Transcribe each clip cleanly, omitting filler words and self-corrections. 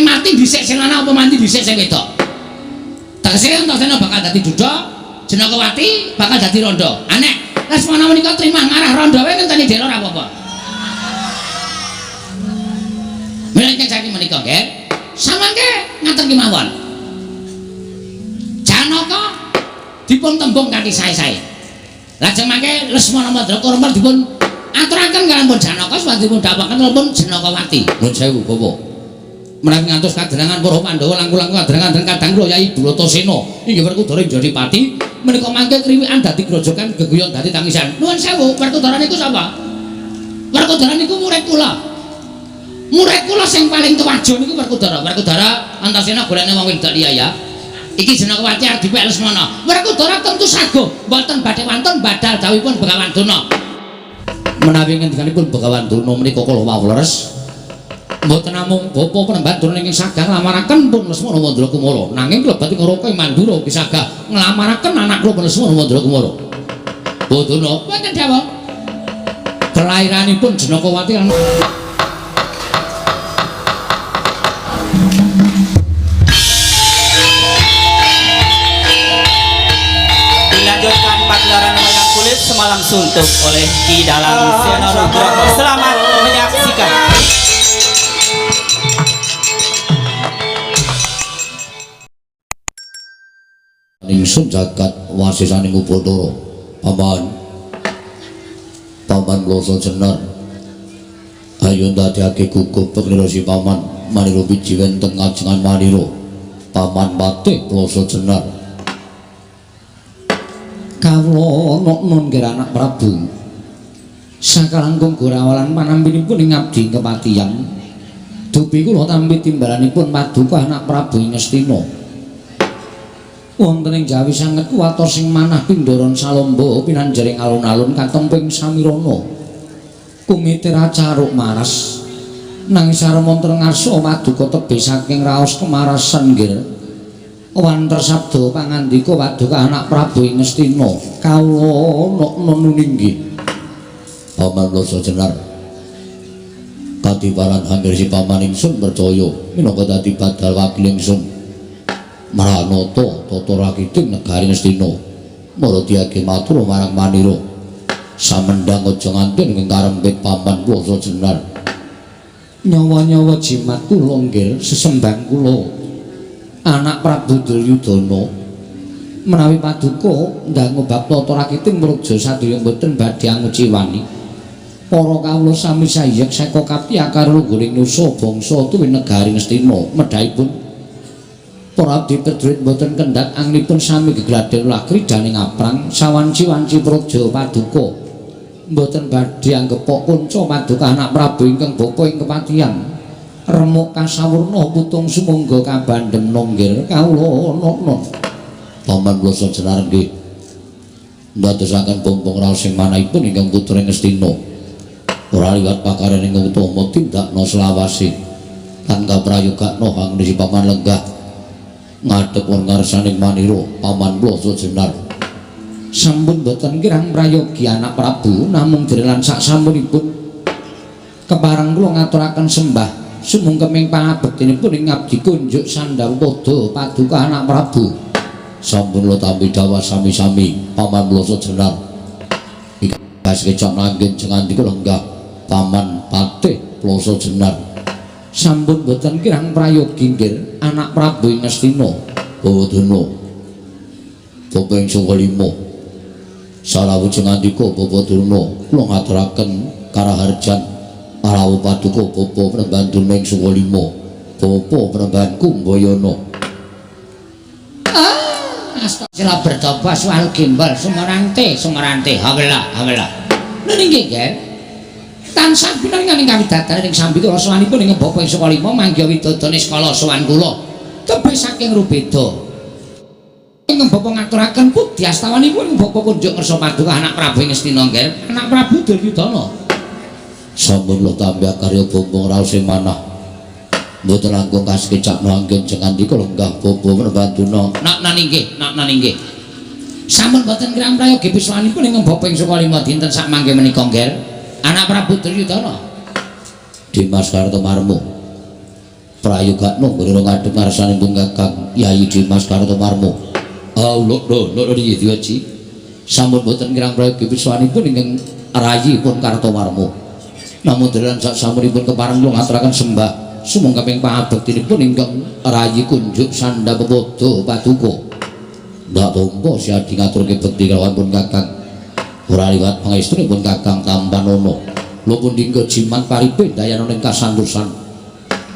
mati dhisik sing lanang apa mati dhisik sing wedok? Tegese Antasena bakal dadi Duda, Janakawati bakal dadi Randha. Anek Lesmana menika trimah ngarah Randha wae ngenteni Dela ora apa-apa. Mengke saiki menika nggih. Samangke ngaten kemawon. Janaka dipun tembung kanthi sae-sae. Lajeng mangke Lesmana Mandrakarama dipun aturaken kaliyan Janaka supaya dipun dawaken kaliyan Janakawati. Nuwun sewu Bapak. Menawi ngantos kaderangan para Pandhawa langkung-langkung kaderangan kadang kula Yai Bratasena inggih Werkudara Jodipati menika mangke kriwikan dadi grojogan geguyon dadi tangisan. Nuwun sewu, Werkudara niku sapa? Werkudara niku murid kula. Murid kula sing paling tuwajo niku Werkudara. Werkudara Antasena golekne wong wedok liya ya. Iki Janakawati arep dipek Lesmana. Werkudara tentu saguh, mboten badhe wonten badal dawuhipun Begawan Durna. Menawi ngendikanipun Begawan Durna menika kula wau leres. Mboten namung bapa penemban Durna ingkang sagah nglamaraken pun Lesmana Mandrakumara, nanging klebet Ngaraka Mandura sagah nglamaraken anak kula Lesmana Mandrakumara. Bodona, mboten dawuh. Kelairanipun Janakawati lan dilanjutkan pagelaran wayang kulit semalam suntuk oleh Ki Dalang Sena Nugroho. Selamat menyaksikan. Ingsun jagat wasisaning Upadara paman Loso Jenar ayo ndadekake gugup pekrasi paman manira biji wenteng ajengan manira paman Patih Loso Jenar kawula nun nggih anak Prabu sakalangkung gorawalan panampinipun ing abdi kepatihan dupi kula tampi timbalanipun paduka anak Prabu ing Ngastina wonten ing Jawi sanget kuwatos sing manah Pindaran Salomba pinanjering alun-alun katemping samirana kumite racaruk maras nanging saremonten ngarsa paduka tebih saking raos kemarasan nggih wanter sabda pangandika paduka anak Prabu ing Ngastina kawula nun inggih paman Loso Jenar kadiparan hampir si paman ingsun percaya minangka dadi badal wakil ingsun Maranata tata rakiting negari Ngastina maradiyake matur marang manira samendang aja nganten ing karempit paman Loso Jenar nyawa-nyawa jimat kula nggih sesembang kula anak Prabu Duryudana menawi paduka ndang ngobab tata rakiting mraja sadaya mboten badhe anguci wani para kawula sami sayek saka kapiyakar luhuring nusa bangsa tuwin negari Ngastina medhaipun para abdi pedhuit boten kendhat angnipun sami gegladhen lakri daning aprang sawanci-wanci praja paduka boten badhe anggepok kunca paduka anak Prabu ingkang bapa ing kepatihan remuk kasawurna putung sumangga kabandhem nonggil kawula non paman Loso Jenar nggih ndadosaken bombong raos sing manahipun ingkang putra Ngastina ora liwat pakaryan ingkang utama tindakna selawase lan kaprayogakna hanggeni paman lenggah ngadhep ngarsaning manira paman Loso Jenar sampun boten kirang prayogi anak Prabu namung direlan sak sampunipun kepareng kula ngaturaken sembah sumungkeming pangabektinipun ing abdi kunjuk sandhang pada paduka anak Prabu sampun kula tampi dawuh sami-sami paman Loso Jenar ikas kecap nanggen jengandika lenggah paman Patih Loso Jenar sampun boten kirang prayogi nggih anak Prabu ing Ngastina Bawadana bapa ing Sangkalima salawujeng andika Bapa Durna kula ngaturaken karaharjan rawuh paduka bapa Pramban Durna ing Sangkalima bapa Pramban Kumbayana Astagfirullah bertobat soal gimbal sumerante hawelah lha nggih nggih tansah pinangan ing kawidatan ing sambi kula sowanipun ing bapa ing Sangkalima mangga widodane skala sowan kula tebih saking rubeda ing bapa ngaturaken pudi astawanipun bapa kunjuk ngersa paduka anak Prabu ing Ngastina nggih anak Prabu Duryudana sampun kula tampi karya bombong raos sing manah mboten langkung kasekecap nanggen jengandika lenggah bapa Pramban nak nggih sampun boten kirang prayogi piswanipun ing bapa ing Sangkalima dinten sak mangke menika nggih anak Prabu Duryudana Dimas Kartomarmo prayogakno nggone ngadhep ngarsanipun Kakang Yayi Dimas Kartomarmo. Lho iki diwaji. Sampun boten kirang prayogi piswanipun ingkang rayi pun Kartomarmo. Namun dalan sak samunipun kepareng kula ngaturaken sembah sumangga ping pangabektinipun ingkang rayi kunjuk sanda pepodo paduka. Ndak tampa siadi ngaturke bekti kelawan pun Kakang. Ora liwat pangestrinipun Kakang Tampanono. Lho pun dinggo jimat paripe dayana ing kasantosan.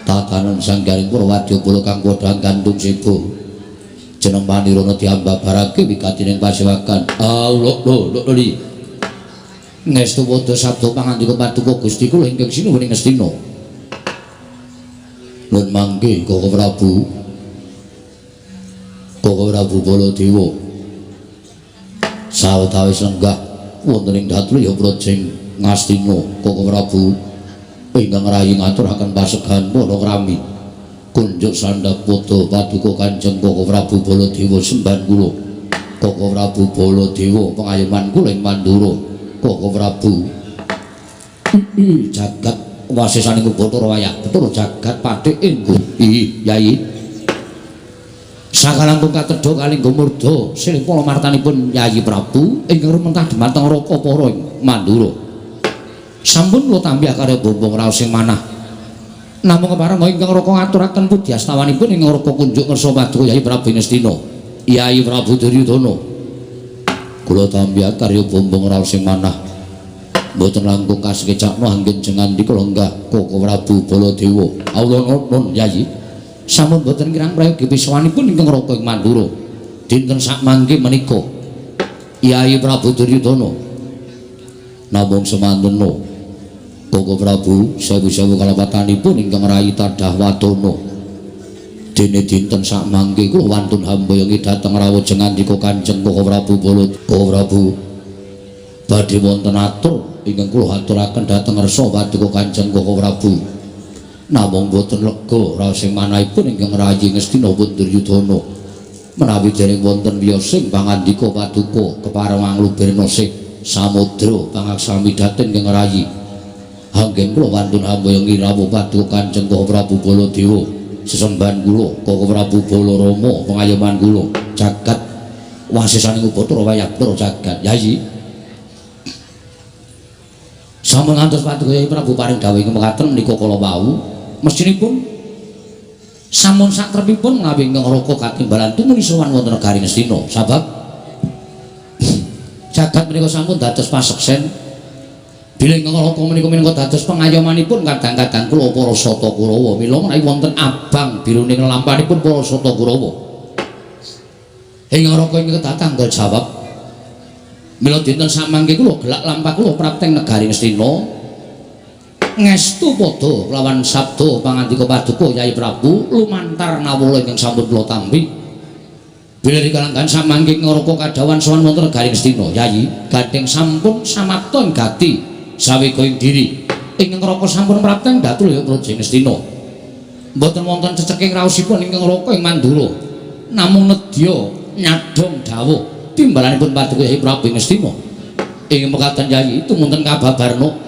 Tatanan sanggaring Purwadya Bala kang kodhang gantung sebo. Jeneng Panirana diambabarake wigatining pasewakan. Lho li. Ngestu wadha sabda pangandika paduka Gusti kula ingkang sinuwuning Ngastina. Nuwun mangke Koko Prabu. Koko Prabu Baladewa. Sawetawis lenggah wonten ing Datulya Projeng Ngastina Koko Prabu ingkang rayi ngaturaken pasegahan panakrami. Kunjuk sandhap pada paduka Kanjeng Koko Prabu Baladewa sembahan kula. Koko Prabu Baladewa pengayoman kula ing Mandura. Koko Prabu jagat wasesaning Bathara Wayah betul jagat pathik enggo. Yayi sakalangkung katedha kalingga murda silih pala martanipun Yayi Prabu ingkang rumentah dhumateng Rakapara ing Mandura. Sampun kula tambah karya bombong raos sing manah. Namung kepareng ingkang Raka ngaturaken pudi astawanipun ing Raka kunjuk ngersa paduka Yayi Prabu Ngastina. Yayi Prabu Duryudana. Kula tambah karya bombong raos sing manah. Mboten langkung kasekecakno anggen jengandika lenggah Koko Prabu Baladewa. Allah nuwun Yayi. Sampun boten kirang prayogi piswanipun ingkang Raka ing Mandura. Dinten sak mangke menika Yayi Prabu Duryudana. Namung semantuna Koko Prabu sewu-sewu kalapatanipun ingkang rayi tadah wadana. Dene dinten sak mangke kula wantun hambayongi dhateng rawuh jengandika Kanjeng Koko Prabu Baladewa. Koko Prabu badhe wonten atur ingkang kula aturaken dhateng ngarsa paduka Kanjeng Koko Prabu. Namung boten lega raos sing manahipun ingkang rayi Ngastina Duryudana. Menawi dereng wonten wiyosing pangandika paduka kepareng manglubirna sih samudra pangaksami dhateng ingkang rayi. Anggen kula wantun hambayongi rawuh paduka Kanjeng Koko Prabu Baladewa. Sesembahan kula Koko Prabu Balarama pengayoman kula jagat wasesaning Bathara Wayah Bathara jagat. Yayi sampun ngantos paduka Yayi Prabu paring dawuh mekaten menika kala wau mestinipun sampun satrepipun menawi ingkang Raka katimbalan tumuli sowan wonten negari Ngastina. Sabab jagat menika sampun dados paseksen. Bila ingkang Raka menika minangka dados pengayomanipun kadang-kadang kula para Sata Kurawa. Mila menawi wonten abang biruning lampahipun para Sata Kurawa. Ingkang Raka ingkang tatanggal jawab. Mila dinten samangke kula gelak lampah kula prapteng negari Ngastina. Ngestu padha kelawan sabda pangandika paduka Yayi Prabu lumantar nawala ingkang sampun kula tampi. Bila dikalangkan samangke ingkang Raka kadhawan sowan wonten negari Ngastina. Yayi gadheng sampun samapta ing gati sawega ing diri ingkang Raka sampun prapteng Datulya Projeng Ngastina. Mboten wonten ceceking raosipun ingkang Raka ing Mandura. Namung nedya nyadhong dawuh timbalanipun paduka Yayi Prabu Ngastina. Ing mekaten Yayi tumunten kababarna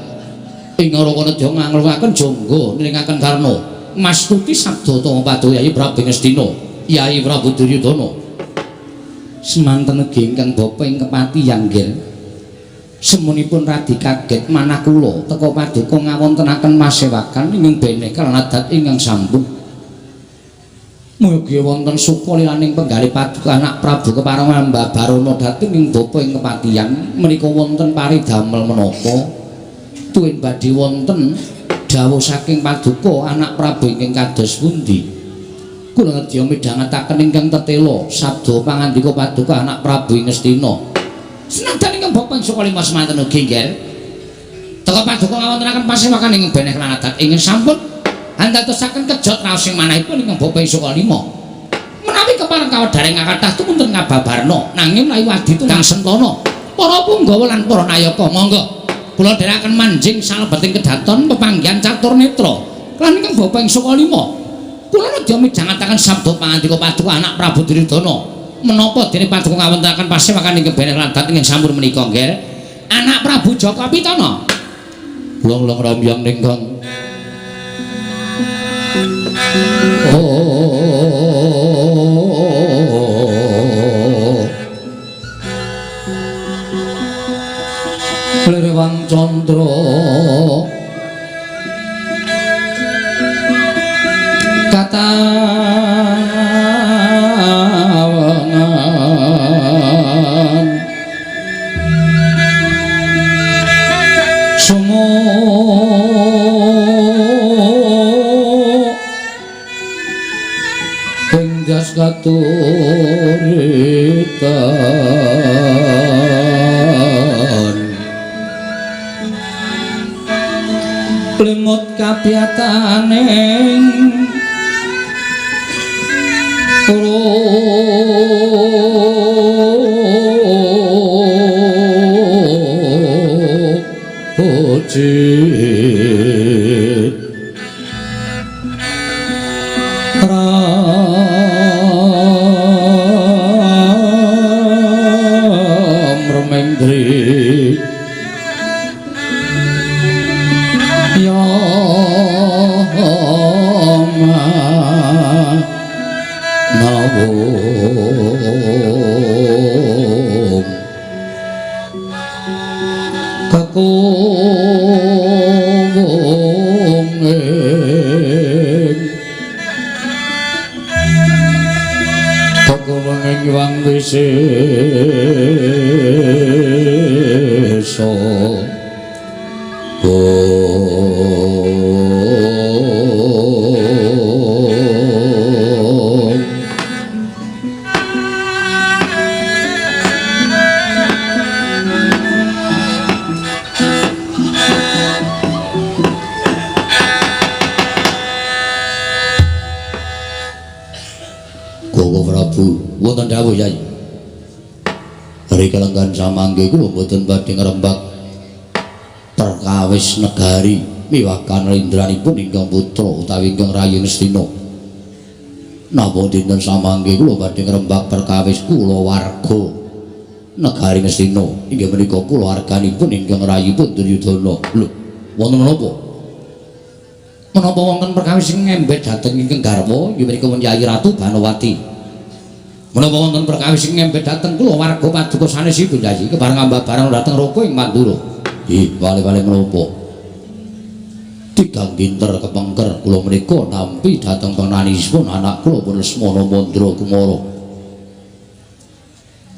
ingkang Raka nedya nganglukaken jangga niringaken karna mastuti sabda tama paduka Yayi Prabu Ngastina. Yayi Prabu Duryudana. Semanten ugi ingkang bapa ing kepati yanggil. Semunipun radi kaget manah kula teka paduka ngawontenaken masewakan ingkang beneh kaliyan adat ingkang sampun. Mugi wonten suka lilaning penggalih paduka anak Prabu kepareng Mbabarana dhateng ing bapa ing kepatihan menika wonten paridamel menapa tuwin badhe wonten dawuh saking paduka anak Prabu ingkang kados pundi. Kula nedya midhangetaken ingkang tetela sabda pangandika paduka anak Prabu Ngastina. Senajan ingkang bapa saka lima semanten ugi nggih teka paduka ngawontenaken pasewakan ingkang beneh lan adat ingkang sampun andadosaken kejot raos sing manahipun ingkang bapa saka lima menawi kepareng kawedaring kathah tumunten ngababarna nanging menawi wadi tunggang sentana para punggawa lan para nayaka monggo kula dherekaken manjing salebeting kedaton pepanggihan catur netra lan ingkang bapa saka lima kula nedya midhangetaken sabda pangandika paduka anak Prabu Duryudana. Menapa dene paduka ngawontenaken pasewakan ingkang beneh lan adat ingkang sampun menika nggih anak Prabu Jaka Pitana. Long-long rambyang ningkang Lirwang Candra katawangan sumo tinggas katuritan lemut kapiataning ojit ram remendri ya nawum kakungeng wang wisesa wonten dawuh Yai. Hari kelenggan samangke kula mboten badhe ngrembak perkawis negari miwakan rindranipun ingkang putra utawi ingkang rayi Ngastina. Napa dinten samangke kula badhe ngrembak perkawis kulawarga negari Ngastina inggih menika kulawarganipun ingkang rayi Duryudana. Lho, wonten menapa? Menapa wonten perkawis sing ngembet dhateng ingkang garwa inggih menika Yayi Ratu Banowati. Menapa wonten perkawis sing ngempet dhateng kula warga paduka sanesipun Yayi kebareng ambabarang dhateng Roko ing Mandura. Nggih, wali-wali menapa? Tigang dinter kepengker kula menika nampi dhateng penganisipun anak kula pun Lesmana Mandra Kumara.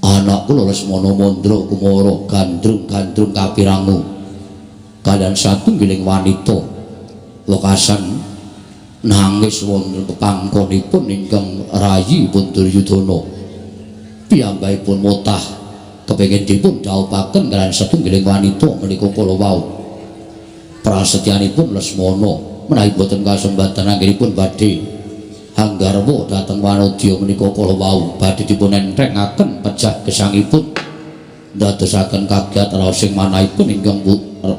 Anak kula Lesmana Mandra Kumara gandrung-gandrung kapirangu kaliyan satunggiling wanita lokasan nangis wonten pepangkonipun ingkang rayi Duryudana. Piyambakipun mutah kepengin dipun dhaupaken kaliyan satunggiling wanita menika kala wau. Prasetyanipun Lesmana menawi boten kasembatan anggenipun badhe anggarwa dhateng wanodya menika kala wau badhe dipun entrengaken pejah gesangipun dadosaken kagiat raosing manahipun ingkang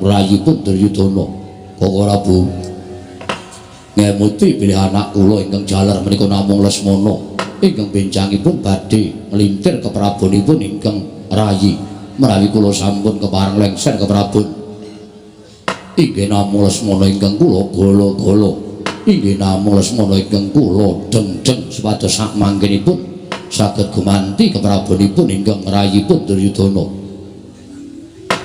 rayi Duryudana. Kok ora Bu? Ngemuti bilih anak kula ingkang jaler menika namung Lesmana ingkang benjangipun badhe nglintir keprabonipun ingkang rayi menawi kula sampun kepareng lengser keprabon inggih namung Lesmana ingkang kula golo-golo inggih namung Lesmana ingkang kula deng-deng supados sak mangkenipun saged gumanti keprabonipun ingkang rayi Duryudana.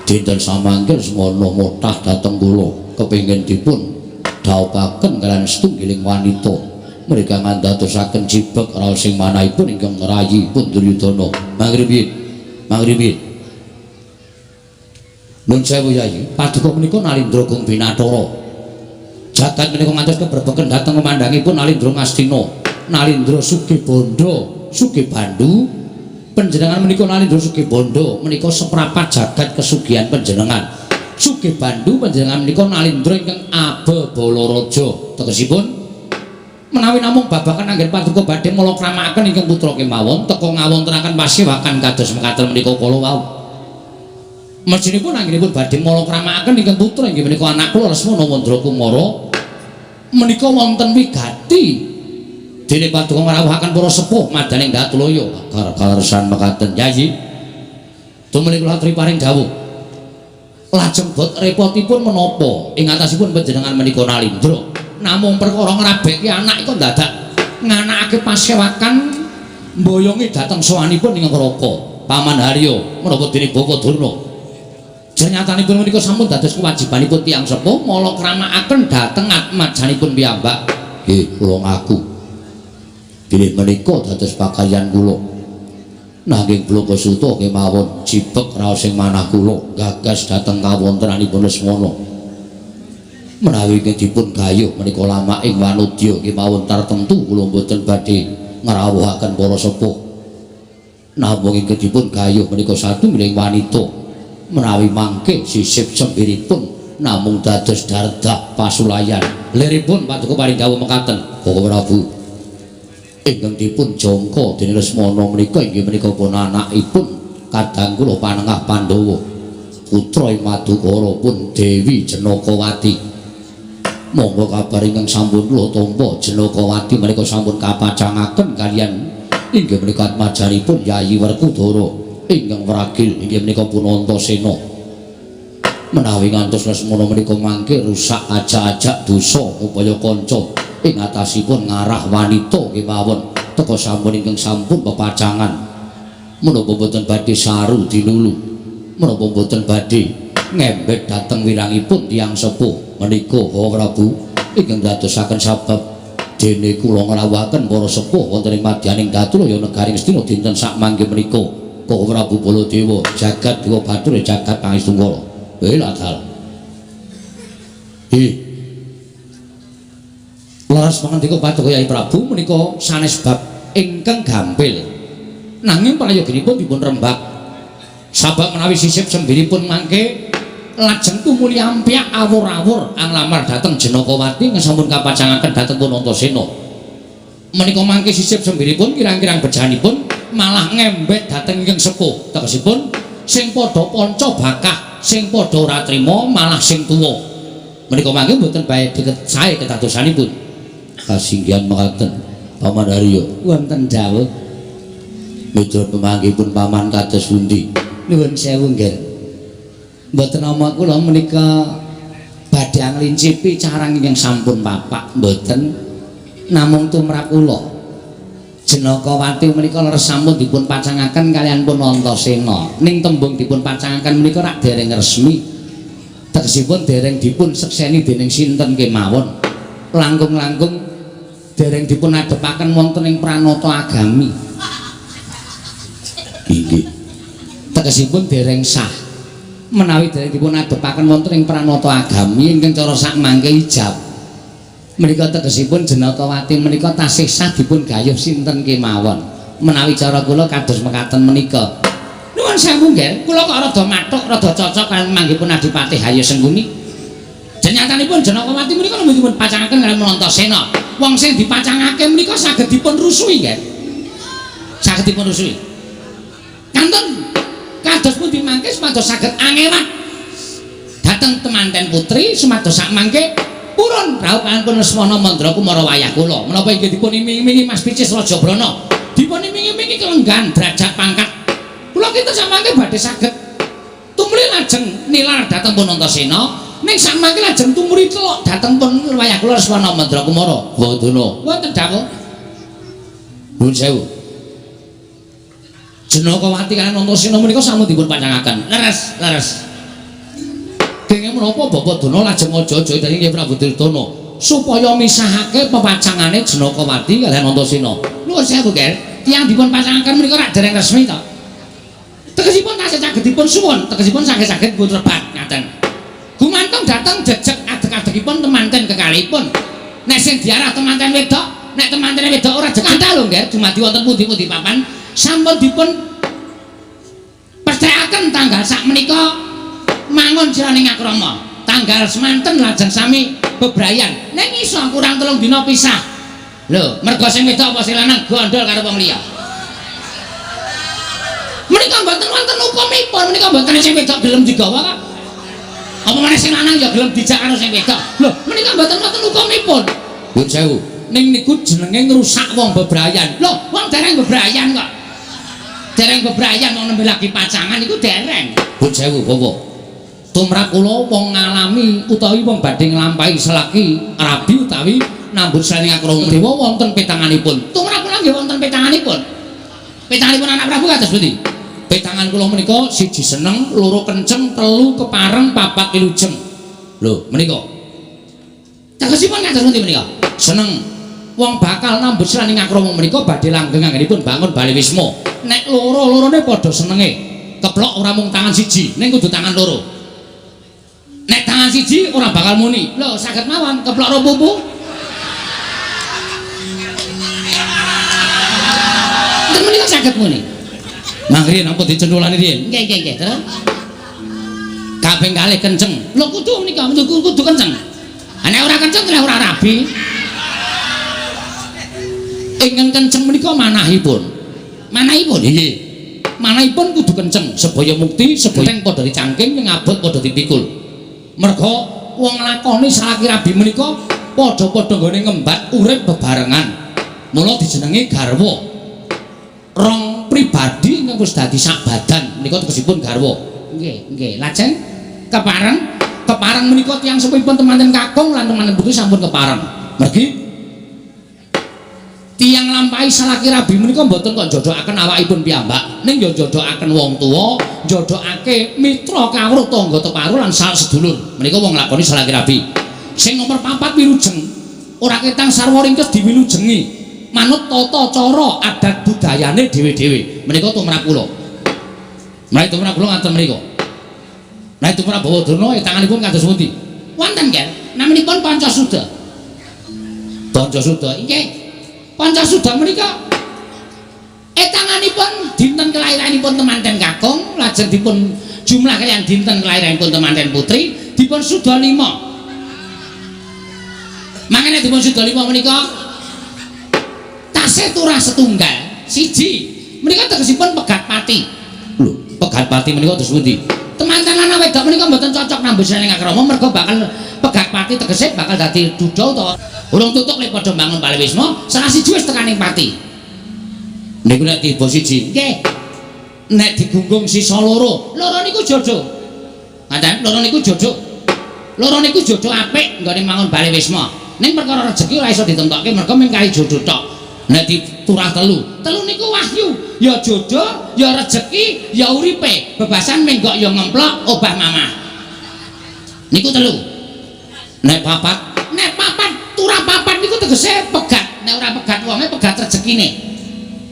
Dinten samangke Lesmana mutah dhateng kula kepengin dipun dhaupaken kaliyan setunggiling wanita mereka ngandadosaken jibek raosing manahipun ingkang rayi Duryudana. Mangribi nun sewu Yayi, paduka menika Nalindra Gung Binathara jagat menika ngantos keberbeken dhateng pemandhangipun Nalindra Ngastina Nalindra Sugihbanda Sugihbandu. Panjenengan menika Nalindra Sugihbanda menika seprapat jagat kesugihan panjenengan. Sugihbandu panjenengan menika Nalindra ingkang Ababalaraja. Tegesipun menawi namung babakan anggen paduka badhe malakramakaken ingkang putra kemawon teka ngawontenaken pasewakan kados mekaten menika kala wau. Mesthinipun anggenipun badhe malakramakaken ingkang putra inggih menika anak kula Lesmana Mandra Kumara menika wonten wigati dene paduka ngrawuhaken para sepuh madaning Gatulaya karesan mekaten Yayi. Tumeli kula aturi paring dawuh. Lajeng bot repotipun menapa ing atasipun panjenengan menika Nalindra namung perkara ngrabekke anak iku dadak nganakake pasewakan mboyongi dhateng sowanipun ing Ngraka Paman Harya menapa dene Bawa Durna. Jenyatanipun menika sampun dados kewajibanipun tiyang sepuh mala kramakaken dhateng atmajanipun piyambak. Nggih, kula ngaku. Bilih menika dados pakaryan kula. Nanging Bloko Suta kemawon jipek raos ing manah kula gagas dhateng kawontenanipun Lesmana. Menawi dipun gayuh menika lama ing wanudya kemawon tartemtu kula boten badhe ngrawuhaken para sepuh. Namung ing dipun gayuh menika satunggiling wanita menawi mangke sisip sembiripun namung dados dardah pasulayan. Liripun paduka paring dawuh mekaten, Bapak Prabu. Ingkang dipun jangka dening Lesmana menika inggih menika pun anakipun kadang kula Panengah Pandhawa. Putra Madukara pun Dewi Jenakawati. Monggo kabar ingkang sampun kula tampa Jenakawati menika sampun kapacangaken kaliyan inggih menika atmajanipun Yayi Werkudara ingkang wragil inggih menika pun Antasena. Menawi ngantos Lesmana menika mangke rusak ajak-ajak dosa upaya kanca ing atasipun ngarah wanita kemawon teka sampun ingkang sampun pepacangan. Menapa boten badhe saru dinulu, menapa boten badhe ngembet dhateng wirangipun tiyang sepuh menika Bapak Prabu ingkang dadosaken sabab dene kula ngrawuhaken para sepuh wonten ing madyaning Daturaya negaring Astina dinten sak mangke menika Bapak Prabu Baladewa jagat Dewa Batur jagat Pangestu. Latal. Laras pangandika Paduka Yai Prabu menika sanes bab ingkang gampil. Nanging prayoginipun dipun rembak. Sabab menawi sisip sembiripun mangke lajeng tumuli ampyak awur-awur anglamar dhateng Jenakawati sampun kapacangaken dhateng pun Antasena. Menika mangke sisip sembiripun kirang-kirang bejanipun malah ngembet dhateng ingkang sepuh. Tegesipun sing padha panca bakah sing padha ora trima malah sing tuwa. Menika mangke mboten bae sae ketadosanipun. Kasinggihan mekaten Paman Harya wonten dawuh miturut pemanggihipun paman kados pundi? Nuwun sewu nggih. Mboten nama kula menika badhe nglincipi carang ingkang sampun papak mboten namung tumrap kula. Jenakawati menika leres sampun dipun pacangaken kaliyan pun Antasena. Ning tembung dipun pacangaken menika rak dereng resmi. Tegesipun dereng dipun sekseni dening sinten kemawon. Langkung-langkung dereng dipun adepaken wonten ing pranata agami. Inggih. Tegesipun dereng sah. Menawi dereng dipun adepaken wonten ing pranata agami ingkang cara sak mangke ijab. Menika tegesipun Jenakawati menika tasih sah dipun gayuh sinten kemawon. Menawi cara kula kados mekaten menika. Nuwun sewu nggih, kula kok rada mathuk, rada cocok kaliyan manggihipun Adipati Hayya Sengguni. Jenyatanipun Jenakawati menika namung dipun pacangaken kaliyan Antasena. Wong sing dipacangake menika saged dipun rusui nggih. Saged dipun rusui. Kanten kados pundi mangke supados saged angewat dhateng temanten putri supados sak mangke purun rawuh pun Lesmana Mandra kumara wayah kula. Menapa inggih dipun iming-imingi Mas Picis Rajabrana, dipun iming-imingi kelenggan derajat pangkat. Kula kita samangke badhe saged tumuli lajeng nilar dhateng pun Antasena, ning samangke lajeng tumuli telok dhateng pun wayah kula Lesmana Mandra kumara. Wadana. Wonten dawuh. Nuwun sewu. Jenakawati kaliyan Antasena menika sampun dipun pacangaken. Leres, leres. Kenging menapa Bapak Dana lajeng aja-aja dhateng Kyai Prabu Dirtana supaya misahake pepacangane Jenakawati kaliyan Antasena. Nuwun sewu, Ger. Tiyang dipun pacangaken menika rak dereng resmi to. Tegesipun tasih saged dipun suwun, tegesipun saged-saged dipun rebat ngaten. Gumantung dhateng jejeg adeg-adegipun temanten kekalihipun. Nek sing diarah temanten wedok, nek temanten wedok ora jekata lho, Ger, dumadi wonten pundi-pundi papan sampun dipun pestekaken tanggal sak menika mangun jroning akrama. Tanggal semanten lajeng sami bebrayan. Ning iso kurang 3 dina pisah. Lho, mergo sing wedok apa sing lanang gondol karo wong liya. Menika mboten wonten hukumipun, menika mboten sing wedok gelem digawa kok. Apa meneh sing lanang ya gelem dijak karo sing wedok. Lho, menika mboten wonten hukumipun. Nuwun sewu. Ning niku jenenge ngrusak wong bebrayan. Lho, wong dereng bebrayan kok. Dereng bebrayan wong nembe lagi pacangan iku dereng. Nuwun sewu, Bapak. tumrap kula wong ngalami utawi wong badhe nglampahi selaki rabi utawi nambut sreni akrama dewa wonten petanganipun. Tumrap kula nggih wonten petanganipun. Petanganipun anak Prabu kados pundi? Petangan kula menika siji seneng, loro kenceng, telu kepareng, papat kilujeng. Lho, menika. Tegesipun kados pundi menika? Seneng. Wong bakal nambut sreni akrama menika badhe langgeng anggenipun bangun Bali Wisma. Nek loro-lorone padha senenge, keplok ora mung tangan siji, ning kudu tangan loro. Nek tangan siji ora bakal muni. Lho, saged mawon keplok ro pupu. Nek menika saged muni. Mangri napa dicendulani riyen? Nggih, terus. Kaping kalih kenceng. Lho kudu menika, kudu kenceng. Nek ora kenceng ora rabi. Ingkang kenceng menika manahipun. Manahipun nggih. Manahipun kudu kenceng, sebaya mukti, sebaya padha dicangking, ning abot padha dipikul. Merga wong lakoni salaki rabi menika padha-padha nggone ngembat urip bebarengan. Mula dijenengi garwa. Rong pribadi ingkang wis dadi sak badan menika tegesipun garwa. Nggih. Lajeng kepareng menika tiyang sepuhipun temanten kakung lan temanten putu sampun kepareng. Mergi tiyang lampahi salaki rabi menika mboten kok njodokaken awakipun piyambak, ning ya njodokaken wong tuwa, njodokake mitra kawruh tangga teparu lan sak sedulur. Menika wong lakoni salaki rabi. Sing nomor 4 wilujeng, ora ketang sarwa ringkes diwilujengi. Manut tata cara adat budayane dhewe-dhewe. Menika tumrap kula. Menawi tumrap kula ngaten menika. Menawi tumrap Bawadurna tanganipun kados pundi? Wonten nggih, namanipun Pancasuda. Pancasuda nggih. Pancasuda menika tanganipun dinten kelairanipun temanten kakung, lajeng dipun jumlah kaliyan dinten kelairanipun temanten putri, dipun suda 5. Mangene dipun suda 5 menika tasih turah setunggal. Siji, menika tegesipun pegat pati. Lho, pegat pati menika terus pundi? Temanten lanang wedok menika mboten cocok nambah saling akrama merga bakal pegat pati tegese bakal dadi duda utawa urung tutuk lek padha bangun Bali Wisma, salah siji wis tekaning pati. Niku nek tiba siji, nggih. Nek digunggung sisa loro niku jojo. Ngaten, loro niku jojo. Loro niku jojo apik nggone mangun Bali Wisma. Ning perkara rejeki ora iso ditentokke merga mung kae jojo tok. Nek diturah telu niku wahyu, ya jojo, ya rejeki, ya uripe. Bebasan menggok ya ngemplok obah mamah. Niku telu. Nek papat turah papat niku tegese pegat. Nek ora pegat wonge pegat rezekine.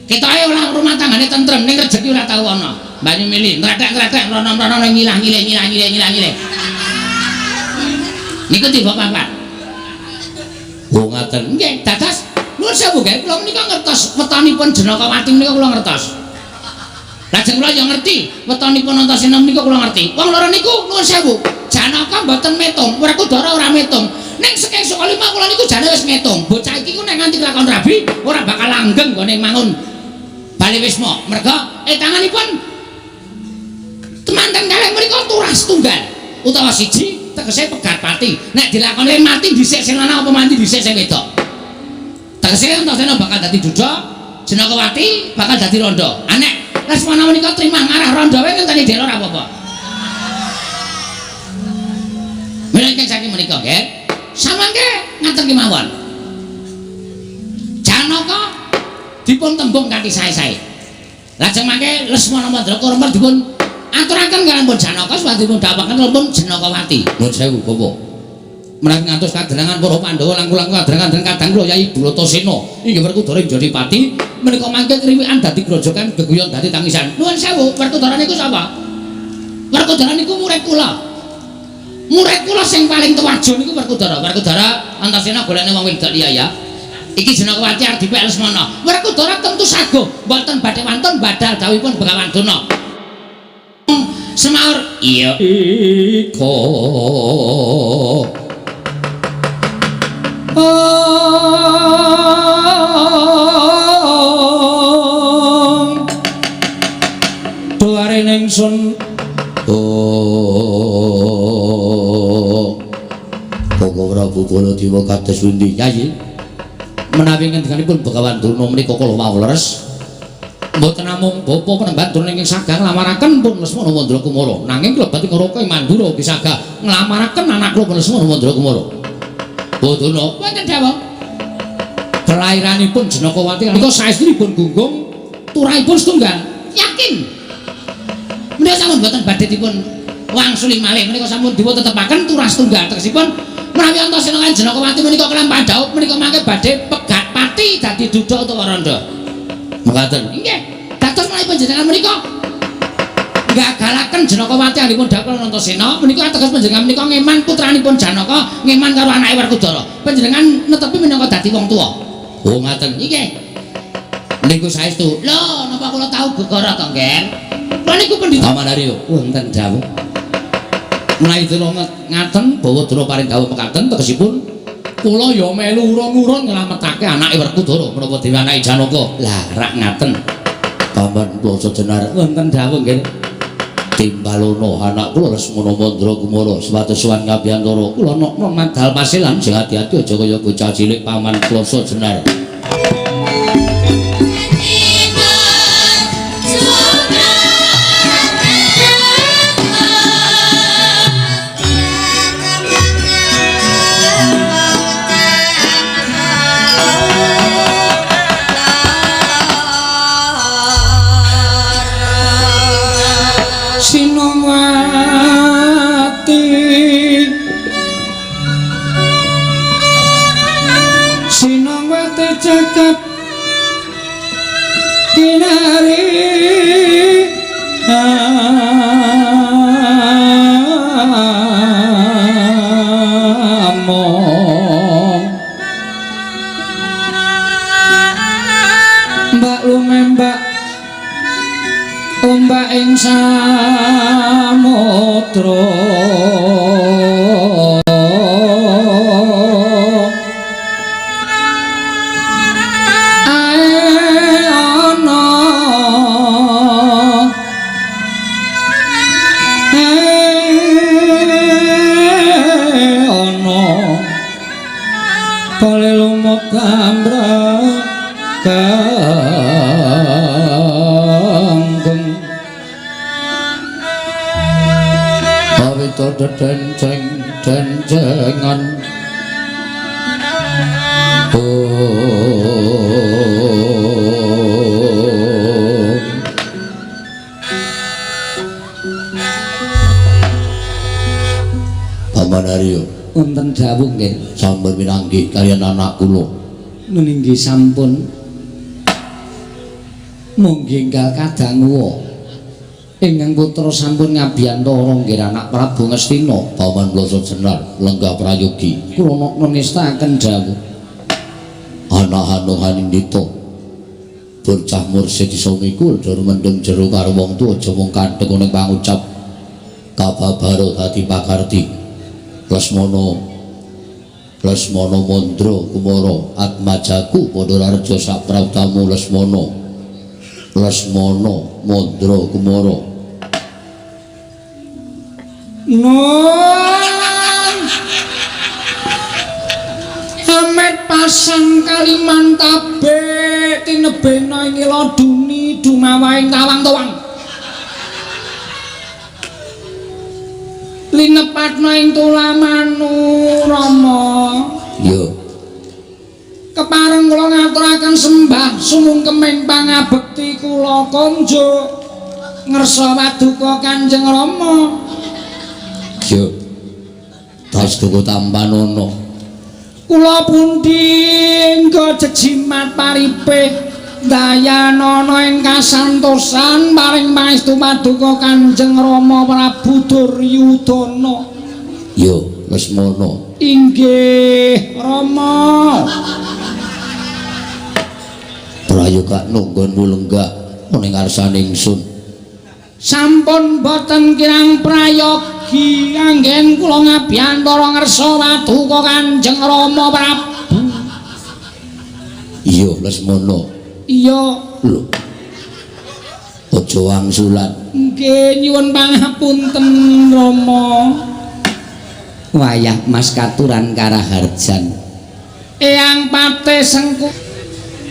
Ketoke ora rumah tanggane tentrem ning rezeki ora tau ana. Banyu mili ngradak-ngradak rono-rono ngilah-ngilih. Niku tiba papat. Oh ngaten. Nggih, dados nuwun sewu nggih, kula menika ngertos wetonipun Janakawati menika kula ngertos. Lajeng kula yo ngerti wetonipun Antasena menika kula ngerti. Wong loro niku nuwun sewu, Janaka mboten metung, Werkudara ora metung. Ning saking saka 5 kula niku jane wis metung. Bocah iki ku nek nganti lakon rabi ora bakal langgeng gone mangun Bali Wisma. Merga tanganipun temanten kalih menika turah setunggal utawa siji tegese pegat pati. Nek dilakoni mati dhisik sing lanang apa mati dhisik sing wedok. Tegese Antasena bakal dadi duda, Janakawati bakal dadi randha. Anek Lesmana menika trimah ngarah randha wae ngenteni dhewe ora apa-apa. Menika saking menika nggih. Samangke ngaten kemawon. Janaka dipun tembung kanthi sae-sae. Lajeng mangke Lesmana Mandraka Rempel dipun aturaken kaliyan Janaka supados dipun dawuhaken kaliyan Janakawati. Nuwun sewu Bapak. Menawi ngantos kadherengan para Pandhawa langkung kadherengan kadang kula Yai Bratasena inggih Werkudara Jodipati menika mangke kriwikan dadi grojogan geguyon dadi tangisan. Nuwun sewu, Werkudara niku sapa? Werkudara niku murid kula. Murid kula sing paling tuwajo niku Werkudara. Werkudara Antasena golekne wong wedok liya ya. Iki Janakawati arep dipek Lesmana. Werkudara tentu saguh, mboten badhe wonten badal dawuhipun Begawan Duna. Semaur iya iko tuare ningsun Koko Prabu Baladewa kados pundi Nyai menawi ngendikanipun Begawan Durna menika kula wau leres Mboten namung bapa penemban durung ingkang sagah nglamaraken pun Lesmana Mandra Kumara. Nanging klebat Ngraka ing Mandura ugi sagah nglamaraken anak kula Lesmana Mandra Kumara. Bodona, wonten dawuh. Kelairanipun Janakawati menika saestrinipun gunggung, turahipun setunggal. Yakin. Menika sampun boten badhe dipun wangsuli malih, menika sampun dipun tetepaken turah setunggal. Tegesipun menawi antasenengan Janakawati menika kelampan daup menika mangke badhe pegat pati dadi duduk utawa randha. Mekaten. Nggih. Dados menawi panjenengan menika gagalaken Janakawati anggipun dakul Antasena menika ateges panjenengan menika ngeman putranipun Janaka ngeman karo anake Werkudara. Panjenengan netepi minangka dadi wong tuwa. Oh ngaten. Nggih. Niku saestu. Lho, napa kula tau gegara to, Nggih? Lha niku pendhita Manaryo wonten dawuh. Menawi dene ngaten bawa dene paring dawuh mekaten tegesipun kula ya melu urun-urun nglametake anake Werkudara menapa dhewe anake Janaka. Lah rak ngaten. Paman kula sejenar wonten dawuh nggih. Timbalana anak kula Lesmana Mandra Kumara sewates sowan ngabiyantara kula nok-nok madal pasilan sing ati-ati aja kaya bocah cilik paman kula sejenar. Sinawati cekap kinari among mbak lumembak ombak ing samudra denceng-dencengan Paman Arya wonten dawuh nggih sampun minanggi kaliyan anak kula meninggih sampun munggi enggal kadang ingkang putra sampun ngabiyantara nggih anak Prabu Ngastina paman kula sejenar lenggah prayogi kula nestakaken dawuh anak Hanuhandita bocah mursid iso mikul dur mendem jero karo wong tuwa aja mung kantheng ning pangucap kababaro dadi pakarti Lesmana Mandra Kumara atmajaku padha raja sapratamu Lesmana Mandra Kumara Amet pasang Kalimantabe tinebena ing Iladuni dumawaing tawang-tawang linepatna ing tulamanu Rama yo kepareng kula ngaturaken sembah sumungkeming pangabekti kula konjo ngersa paduka Kanjeng Rama yo pastuku tampanana kula pundi engga jejimat paripe dayanana ing kasantosan paring pangestu paduka Kanjeng Rama Prabu Duryudana yo Lesmana inggih Rama prayoga nunggon lenggah ning ngarsane ingsun sampun boten kirang prayogi anggen kula ngabiyantara ngersa paduka Kanjeng Rama Prabu iya Lesmana iya lho aja wangsulan nggih nyuwun pangapunten Rama wayah Mas katuran karaharjan Eyang Pate Sengku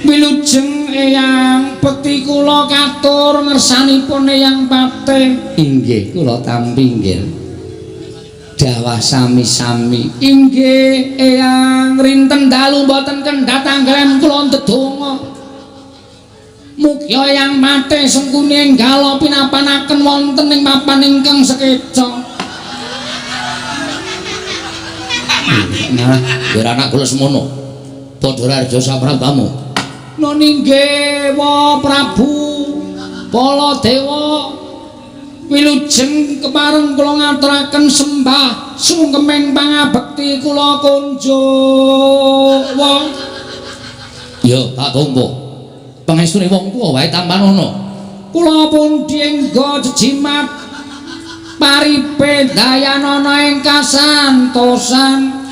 Wilujeng Eyang bekti kula katur ngersanipun Eyang Patih. Inggih kula tampi nggih. Dawah sami-sami. Inggih Eyang rinten dalu mboten kendhat anggen kula ndedonga. Mugi Eyang Patih sengkuni enggal pinapanaken wonten ing mapan ingkang sekeca. Nah, biar anak kula semono. Padha raja sapratamu. Noningge wa Prabu Baladewa wilujeng kepareng kula ngaturaken sembah sungkeming pangabekti kula Kunjawa. Ya tak tampa pangestune wong tuwa wae tampanono. Kula pun dienggo jejimat paripe dayanana ing kasantosan.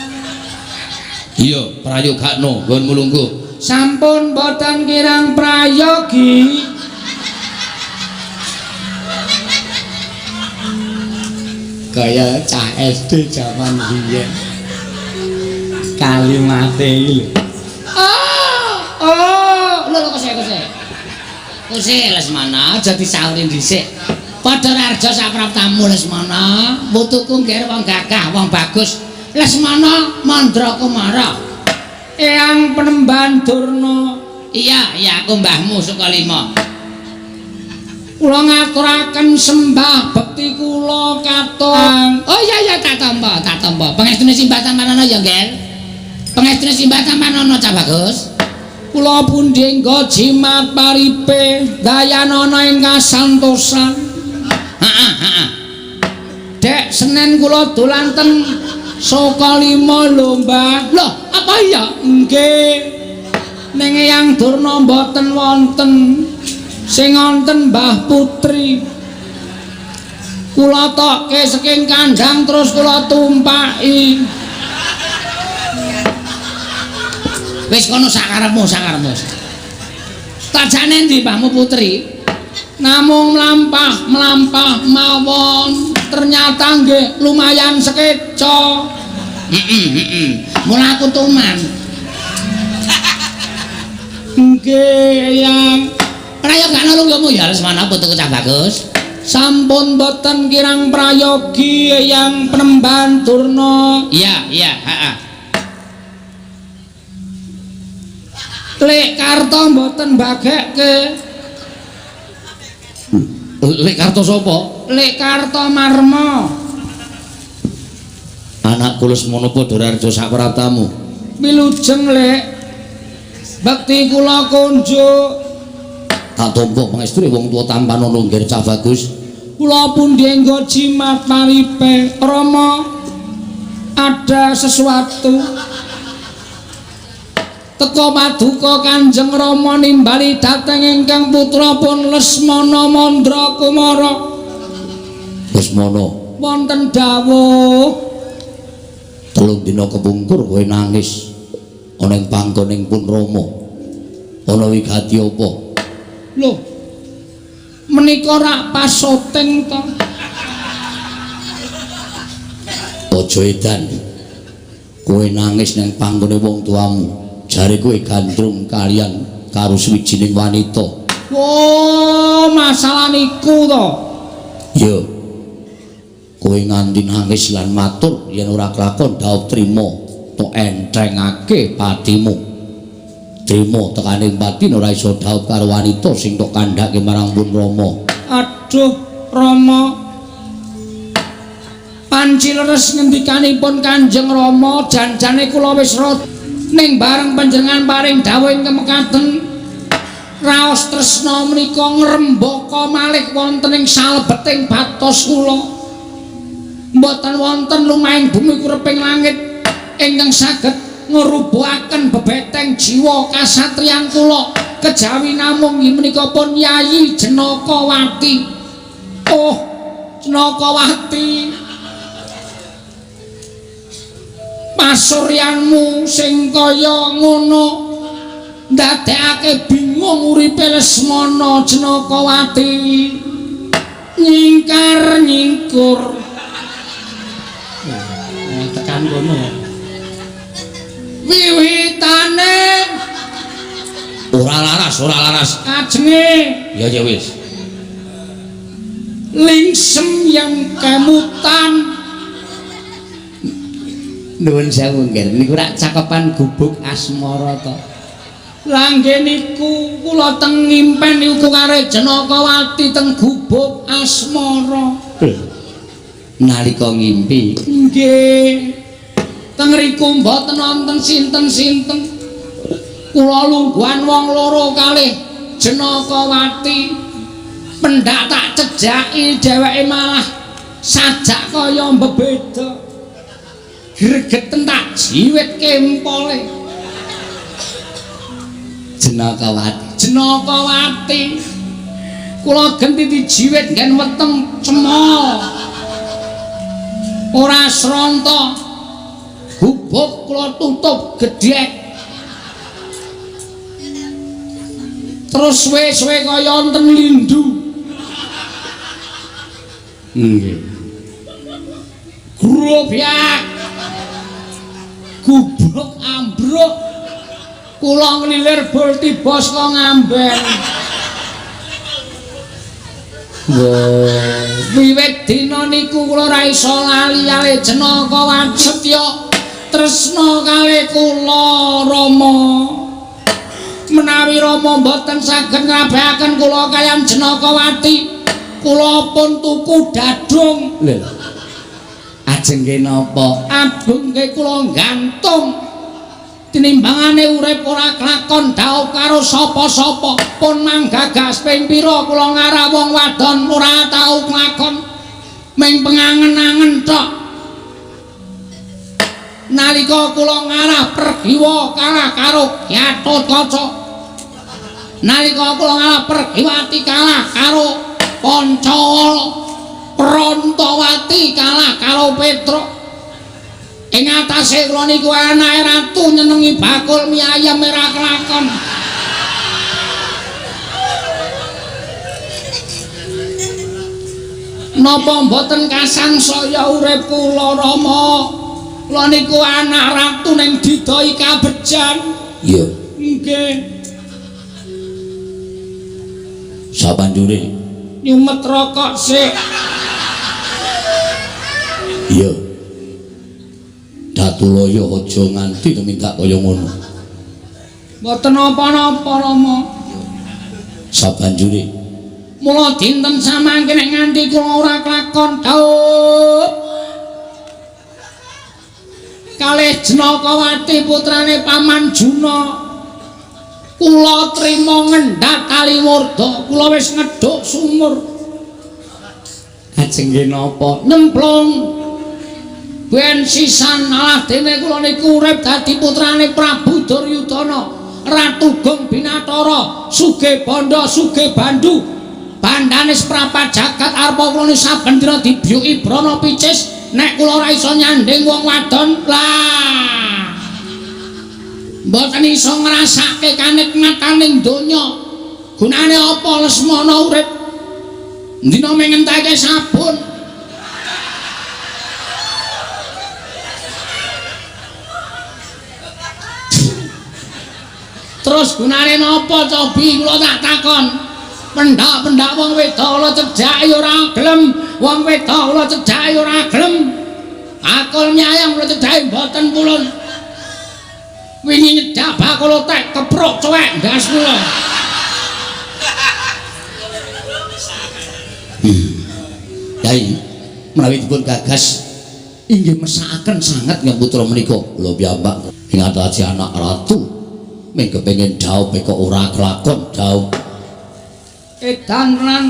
Iya prayogakno nggon mulungguh. Sampun boten kirang prayogi. Kaya cah SD jaman biyen. Kalimate iki lho. Lho kose. Kose Lesmana aja disaurin dhisik. Padha raja sapraptamu Lesmana, putuku ngger wong gagah, wong bagus. Lesmana Mandrakumara. Eyang Penemban Durna. Iya, aku mbahmu Sukalima. Kula ngaturaken sembah bekti kula katon. Oh iya tak tampa. Pangestune simbah tampanono ya, Nggih. Pangestune simbah tampanono Cah Bagus. Kula pun dienggo jimat paripe dayanana ing kasantosan. Heeh. Dek Senen kula dolan ten Sukalima lho, Mbah. Loh, apa iya? Nggih. Ning Eyang Durna mboten wonten. Sing wonten Mbah Putri. Kula tokke saking kandhang terus kula tumpaki. Wis kono sakarepmu. Tajane ndi Mbahmu Putri? Namung mlampah mawon. Ternyata nggih lumayan sekeca. Mula aku tuman. Nggih, Yang. Prayogane lungguhmu ya Lesmana putuku Cah Bagus. Sampun boten kirang prayogi Eyang Penemban Durna. Iya, heeh. Lek Karta mboten bagekke. Lek Karta sapa? Lek Karta Marma. Anakku Lesmana padha raja sapratamu. Wilujeng Lek. Bekti kula kunjuk. Tak tampa pangestune wong tuwa tampanono nggih Cah Bagus. Kula pun dienggo jimat paripe Rama. Ada sesuatu. Teka paduka Kanjeng Rama nimbali dhateng ingkang putra pun Lesmana Mandrakumara. Lesmana wonten dawuh 3 dina kepungkur kowe nangis ana ing panggoning pun Rama. Ana wigati apa? Lho. Menika rak pasoting to. Aja edan. Kowe nangis ning panggone wong tuamu. Jare kowe gandrung kalian karo suwijining wanita. Oh, masalah niku to. Iya. Kowe nganti nangis lan matur yen ora kelakon dhaup trima to entrengake patimu. Trima tekaning batin ora iso dhaup karo wanita sing tok kandhake marang pun Rama. Aduh, Rama. Panci leres ngendikanipun Kanjeng Rama, janjane kula wis ning bareng panjenengan paring dawuh ing kemekaten raos tresna menika ngrembaka malih wonten ing salebeting batos kula. Mboten wonten lumahing bumi kureping langit ingkang saged ngrubuhaken bebeteng jiwa kasatriyan kula kejawi namung menika pun Yayi Jenakawati. Oh, Jenakawati. Pasuryanmu sing kaya ngono ndadekake bingung uripe Lesmana Jenakawati. Nyingkar-nyingkur. Tekan kono. Wiwitane Ora laras. Kajenge Ya wis. lingsem yang kemutan. Nuwun sewu nggih, niku rak cakepan gubuk asmara to. Lah nggih niku kula teng ngimpen niku kare Janakawati teng gubuk asmara. Nalika ngimpi, Nggih. Teng riku mboten wonten sinten-sinten. Kula lungguhan wong loro kalih Janakawati. Pendak tak cejaki dheweke malah sajak kaya mbebeda. Gregeten tak jiwit kempole. Janakawati. Kula genti dijiwit nggen weteng cemol. Ora sronta. Gubuk kula tutup gedhek. Terus suwe-suwe kaya wonten lindu. nggih. Grobyak. Gubuk ambruk. Kula nglilir bol tiba saka ngamben. Wiwit dina niku kula ora iso lali kalih Janakawati setya tresna kalih kula Rama. Menawi Rama mboten saged ngrabahaken kula kaliyan Janakawati, kula pun tuku dadung. Lho. Ajeng napa? Adung nggih kula gantung. Tinimbangane urip ora kelakon daup karo sapa-sapa, pun manggagas ping pira kula ngarah wong wadon ora tau kelakon. Ming pengangen-angen tok. Nalika kula ngarah Pergiwa kalah karo Gatotkaca. Nalika kula ngarah Pergiwati kalah karo Pancawala. Prantawati kalah karo Petruk. Ing atase kula niku anake ratu nyenengi bakul mie ayam ora kelakon. Napa mboten kasangsaya urip kula Rama? Kula niku anak ratu ning didoi kabejan. Iya. Nggih. Sabanjure. Nyumet rokok sik. Iya. Datulaya aja nganti tumindak kaya ngono. Mboten napa-napa Rama. Sabanjure Mula dinten samangke nek nganti kula ora kelakon daup. Kalih Janakawati putrane Paman Juna. Kula trima ngendhat Kalimurda, kula wis ngedhuk sumur. ajeng napa? Nemplung ben sisan alah dene kula niku urip dadi putrane Prabu Duryudana, Ratu Gong Binathara, Sugih Banda, Sugih Bandu. Bandane seprapat jagat arepa kula ni saben dina dibiyuki brana picis, nek kula ora iso nyanding wong wadon lah. Mboten iso ngrasake kanikmataning donya. Gunane apa Lesmana urip? Dina mengentake sabun. Terus gunane napa cobi kula tak takon. Pendak-pendak wong wedok kula cedhaki ora gelem, wong wedok kula cedhaki ora gelem. Akul nyayang kula cedhaki mboten pulun. Wingi nyedak bakul tek kepruk cuek ndas kula. Yai, menawi dipun gagas inggih mesakaken sanget nyambut putra menika. Lho piyambak ing atase anak ratu ming kepengin daup kok ora kelakon daup. Edan ran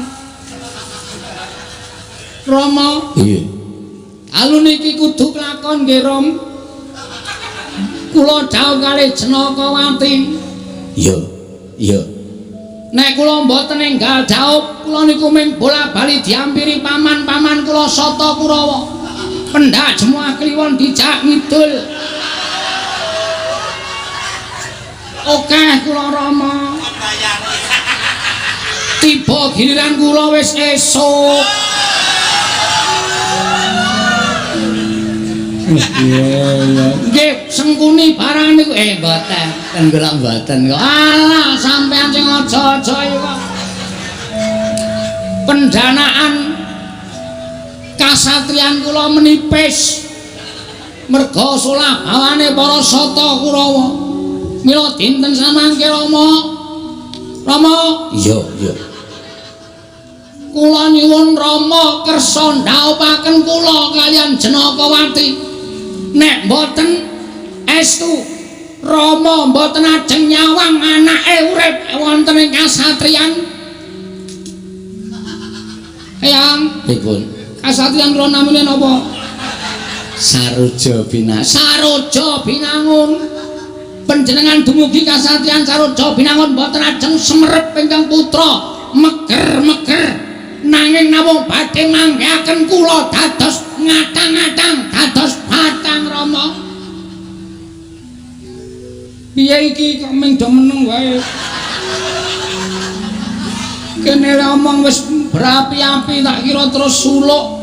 Rama. Iya. Alun iki kudu kelakon nggih Rom. Kula dhawuh kalih Janakawati. Iya. Iya. Nek kula mboten enggal dhawuh, kula niku mung bola-bali diampiri paman-paman kula Sata Kurawa. Pendak Jemuah Kliwon dijak ngidul. Oke kula Rama. Tiba giliran kula wis esuk. Iya. Nggih, sengkuni barang niku mboten. Tenggelam mboten kok. Alah, sampean sing aja-aja iki kok. Pendanaan kasatriyan kula menipis. Merga sulabawane para sata Kurawa. Mila dinten samangke Rama. Rama, Iya, iya. kula nyuwun Rama kersa ndhaupaken kula kaliyan Jenakawati. Nek mboten estu Rama mboten ajeng nyawang anake urip wonten ing kasatriyan. Eyang, Pripun? kasatriyan kula namine napa? Saroja Binas. Saroja Binangun. Panjenengan dumugi kasatriyan Saroja Binangun mboten ajeng semerep ingkang putra meger-meger nanging namung badhe manggihaken kula dados ngatang-ngatang dados batang Rama. Piye iki kok ming do meneng wae. Kene omong wis berapi-api tak kira terus suluk.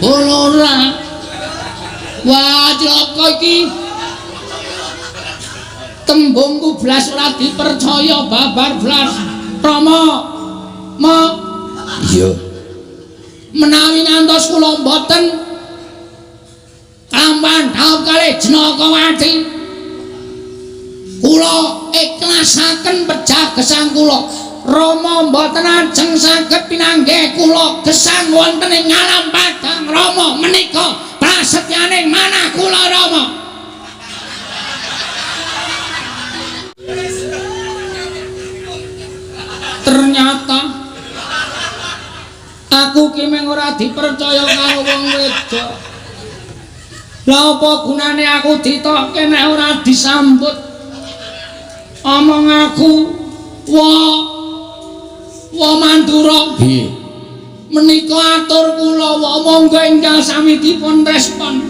Ora. Wah, cilaka iki. Tembungku blas ora dipercaya babar blas. Rama, Ma. Iya. Menawi ngantos kula mboten kalampahan dhaup kalih Jenakawati. Kula ikhlasaken pejah gesang kula. Rama mboten ajeng saged pinanggih kula gesang wonten ing ngalam Padang Rama menika prasetyaning manah kula Rama. Ternyata aku ki mung ora dipercaya karo wong wedok. Lah apa gunane aku ditokke nek ora disambut? Omong aku wa Mandura. Piye? Menika atur kula monggo enggal sami dipun respon.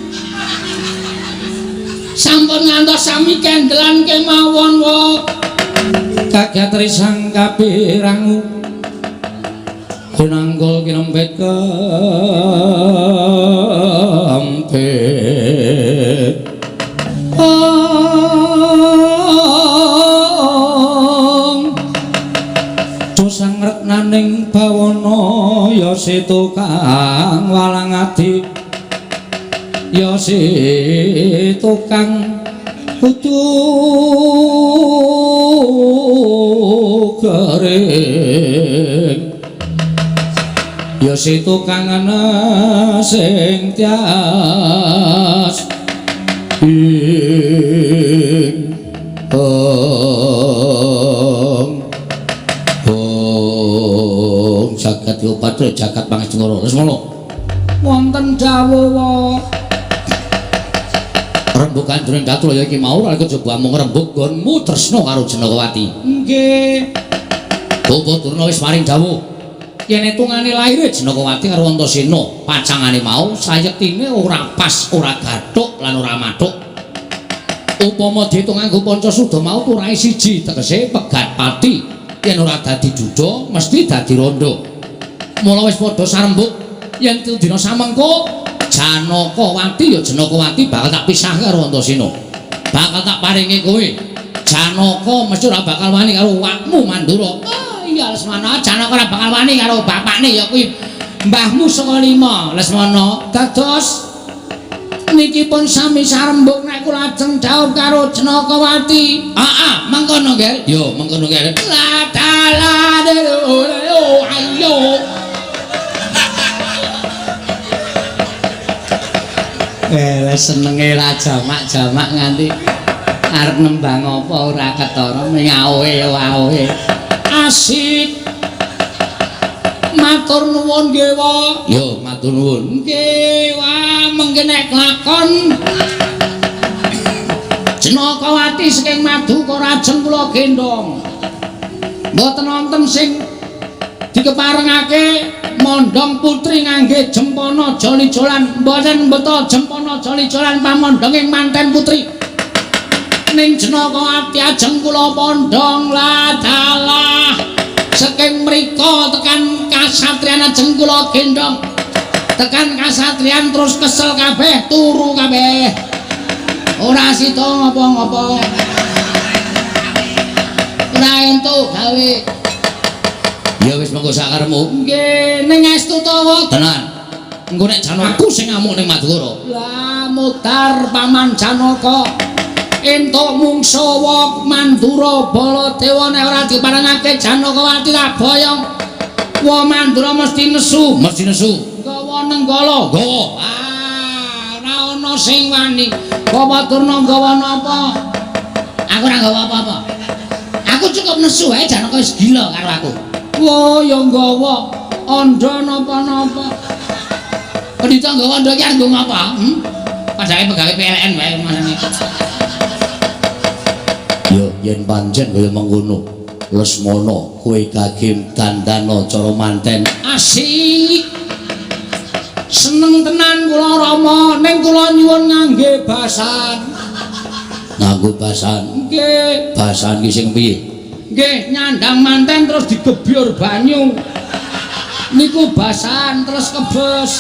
Sampun ngantos sami kendelan kemawon wa kaget risang kapirangu. Kinanggul kinempet kempet. Dosang retnaning bawana ya tukang walang adi ya tukang kudu garing ya tukang ana sing tias ing jagat Yopatra jagat Pangesengara Lesmana wonten dawuh rembugan jroning Datura ya iki mau lek coba mung rembug nggonmu tresna karo Jenakawati. Nggih. Bapak Durna wis maring dawuh yen etungane laire Jenakawati karo Antasena pacangane mau sayektine ora pas, ora gathuk lan ora mathuk. Upama diitung nganggo Pancasuda mau turahe siji tegese pegat pati yen ora dadi duda mesti dadi rondo. Mula wis padha sarembuk yen dina samengko Janakawati ya Jenakawati bakal tak pisah karo Antasena. Bakal tak paringi kowe. Janaka mesti ora bakal wani karo wakmu Mandura. Ah iya Lesmana, Janaka ora bakal wani karo bapakne ya kuwi mbahmu saka lima Lesmana. Dados niki pun sami sarembuk nek kula ajeng dhaup karo Jenakawati. Mangkono nggih. Yo mangkono nggih. La dala ayo. Senenge ra jamak-jamak nganti arep nembang apa ora ketara mengawe-awe. Asik. Matur nuwun nggih, Wa. Yo, matur nuwun. Nggih, wah mengke nek lakon Jenakawati saking madu kok rajeng kula gendong. Mboten wonten sing dikeparengake mondhong putri ngangge jempana joli-jolan mboten beto jempana joli-jolan pamondhonging manten putri ning Jenakawati ajeng kula pondhong ladalah saking mriko tekan kasatriyan ajeng kula gendong tekan kasatriyan terus kesel kabeh turu kabeh ora sida ngopo-ngopo ora entuk gawe ya wis mengko sakarepmu nggih ning estu to tenan engko nek jan aku sing ngamuk ning Madukara lah mutar paman Janaka entuk mungsawa Mandura Baladewa nek ora diparengake Janakawati tak boyong wa Mandura mesti nesu gawa nenggala gawa ora ana sing wani Bapak Durna gawa napa aku ora gawa apa-apa aku cukup nesu wae Janaka wis gila karo aku wah ya gawa andha napa-napa pendhita gawa andha ki anggo ngapa padahal pegawe PLN wae masane yo yen pancen kaya mengkono Lesmana kowe kagem dandana cara manten asik seneng tenan kula Rama ning kula nyuwun ngangge basan nganggo basan nggih basan ki sing piye nggih nyandang manten terus digebyur banyu niku basan terus kebes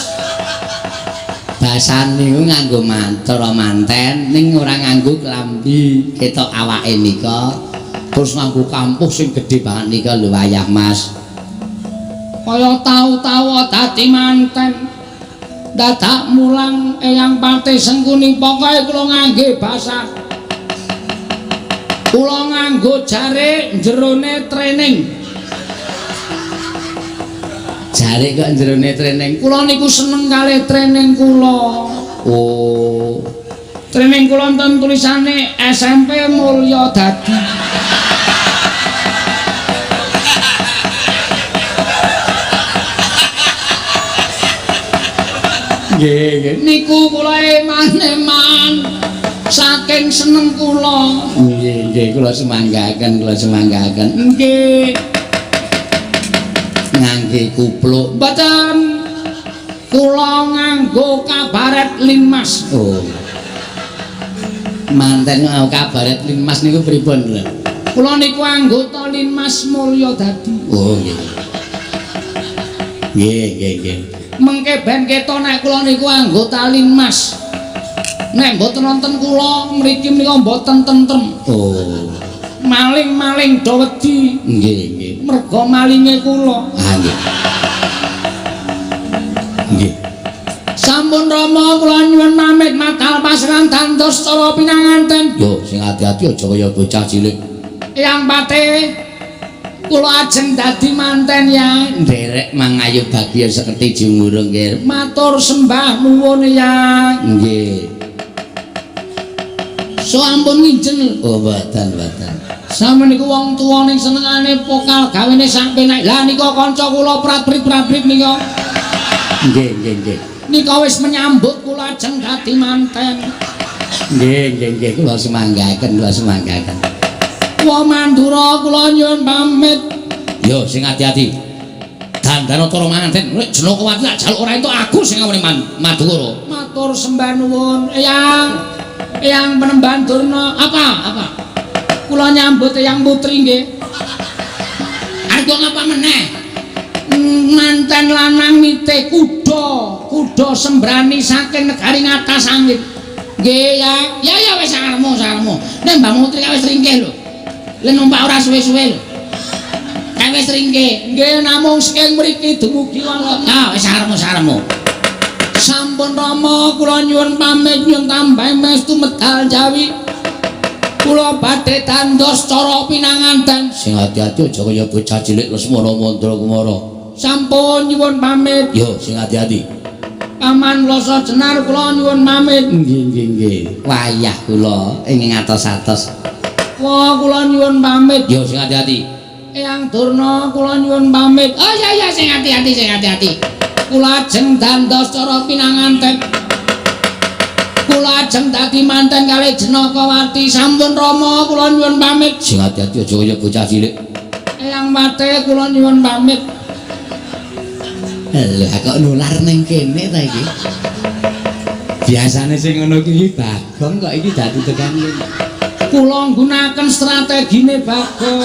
basan niku nganggo cara manten ning ora nganggo klambi ketok awake nika terus nganggo kampuh sing gedhe banget nika lho wayah Mas kaya tau-tau dadi manten dadak mulang Eyang Pati Sengkuni pokoke kula ngangge basan kula nganggo jare jerone training jare kok jerone training kula niku seneng kalih training kula oh training kula enten tulisane SMP Mulya Dadi nggih niku kula eman-eman saking seneng kula nggih kula semanggaken nggih ngangge kupluk mboten kula nganggo kabaret linmas oh manten nganggo kabaret linmas niku pripun lho kula niku anggota Linmas Mulya Dadi oh nggih mengke ben keto nek kula niku anggota Linmas nek mboten wonten kula mriki menika mboten tentrem oh maling-maling do wedi nggih merga malinge kula nggih sampun Rama kula nyuwun pamit matal pasaran dandos cara pinanganten yo sing ati-ati aja kaya bocah cilik Eyang Pati kula ajeng dadi manten ya nderek mangayu bagya sekerti jumurung nggih matur sembah nuwun ya nggih sampun nginjen oh mboten sampe niku wong tuwa ning senengane pokal gawene sak penak lah nika kanca kula prat-prit nika nggih nika wis menyambut kula ajeng dadi manten nggih kula semanggaken wa Mandura kula nyuwun pamit yo sing ati-ati dandana cara manten nek Janakawati lak jaluk ora entuk aku sing ngawene Madukara matur sembah nuwun Eyang Penemban Durna apa kula nyambut Eyang Putri nggih arep ngapa meneh manten lanang nite kuda sembrani saking negari ngatas angin nggih ya wis sakarepmu nek Mbak Putri wis ringkih lho lha numpak ora suwe-suwe lho wis ringkih nggih namung saking mriki dumugi wong wis sakarepmu sampun Rama kula nyuwun pamit nyuwun tambah mestu medal Jawi kula badhe dandos cara pinanganten sing ati-ati aja kaya bocah cilik Lesmana Mandra Kumara sampun nyuwun pamit yo sing ati-ati Paman Loso Jenar kula nyuwun pamit nggih wayah kula ing atos-atos wah kula nyuwun pamit yo sing ati-ati Eyang Durna kula nyuwun pamit oh ya sing ati-ati kula ajeng dandos cara pinanganten kula ajeng dadi manten kalih Janakawati sampun Rama kula nyuwun pamit sing ati-ati aja kaya bocah cilik Eyang Pati kula nyuwun pamit lha kok nular ning kene ta iki biasane sing ngono iki Bagong kok iki dadi tekan kula nggunakaken strategine Bagong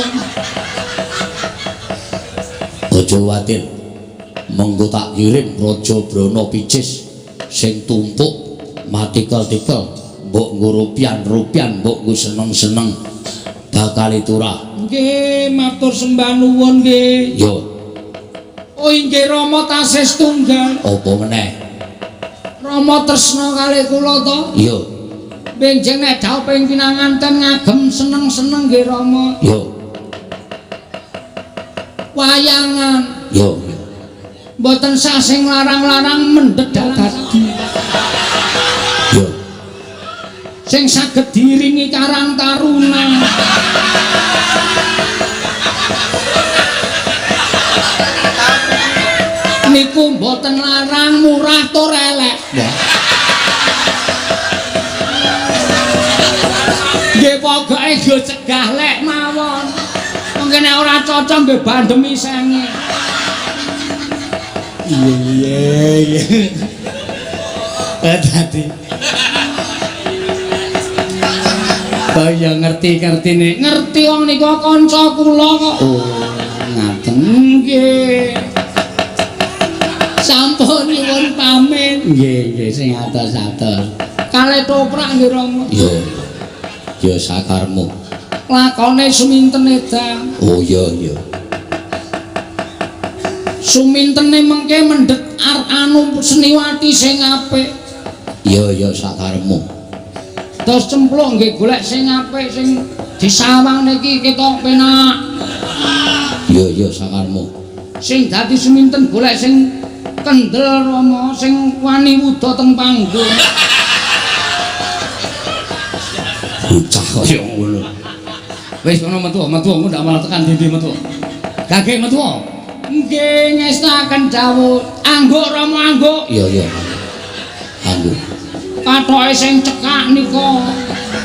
aja kuwatir mengko tak kirim Raja Brana Picis sing tumpuk matikel-tikel mbok nggo rupian mbok nggo seneng-seneng bakal turah. Nggih, matur sembah nuwun nggih. Yo. Oh inggih Rama tasih setunggal. Apa meneh? Rama tresna kalih kula to? Yo. Benjing nek dawuh ping pinanganten ngagem seneng-seneng nggih Rama. Yo. Wayangan. Yo. Mboten sah sing larang-larang mendhet dadi. Yo. Sing saged diringi Karang Taruna. Niku mboten larang, murah tur elek. Nggih pokoke go cegah lek mawon. Mungkin nek ora cocok nggih bandemi senge. Iya. Dadi. Kaya ngerti-ngertine. Ngerti wong niku kanca kula kok. Oh, ngaten. Nggih. Sampun nyuwun pamit. Nggih, sing atos-atos. Kalih toprak nggih Rama. Yo. Yo sakarmu. Lakone suminten edan. Oh iya. Sumintene mengke mendhet anu seniwati sing apik. Yo sakarmu. Terus cemplung nggih golek sing apik sing disawang niki ketok penak. Yo sakarmu. Sing dadi suminten golek sing kendel Rama, sing wani wuda teng panggung. Bocah kaya ngono. Wis ngono metu engko ndak malah tekan ndi metu. Gage metu. Nggih ngestaken dawuh. Angguk Rama angguk. Iya. Angguk. Patoke sing cekak nika.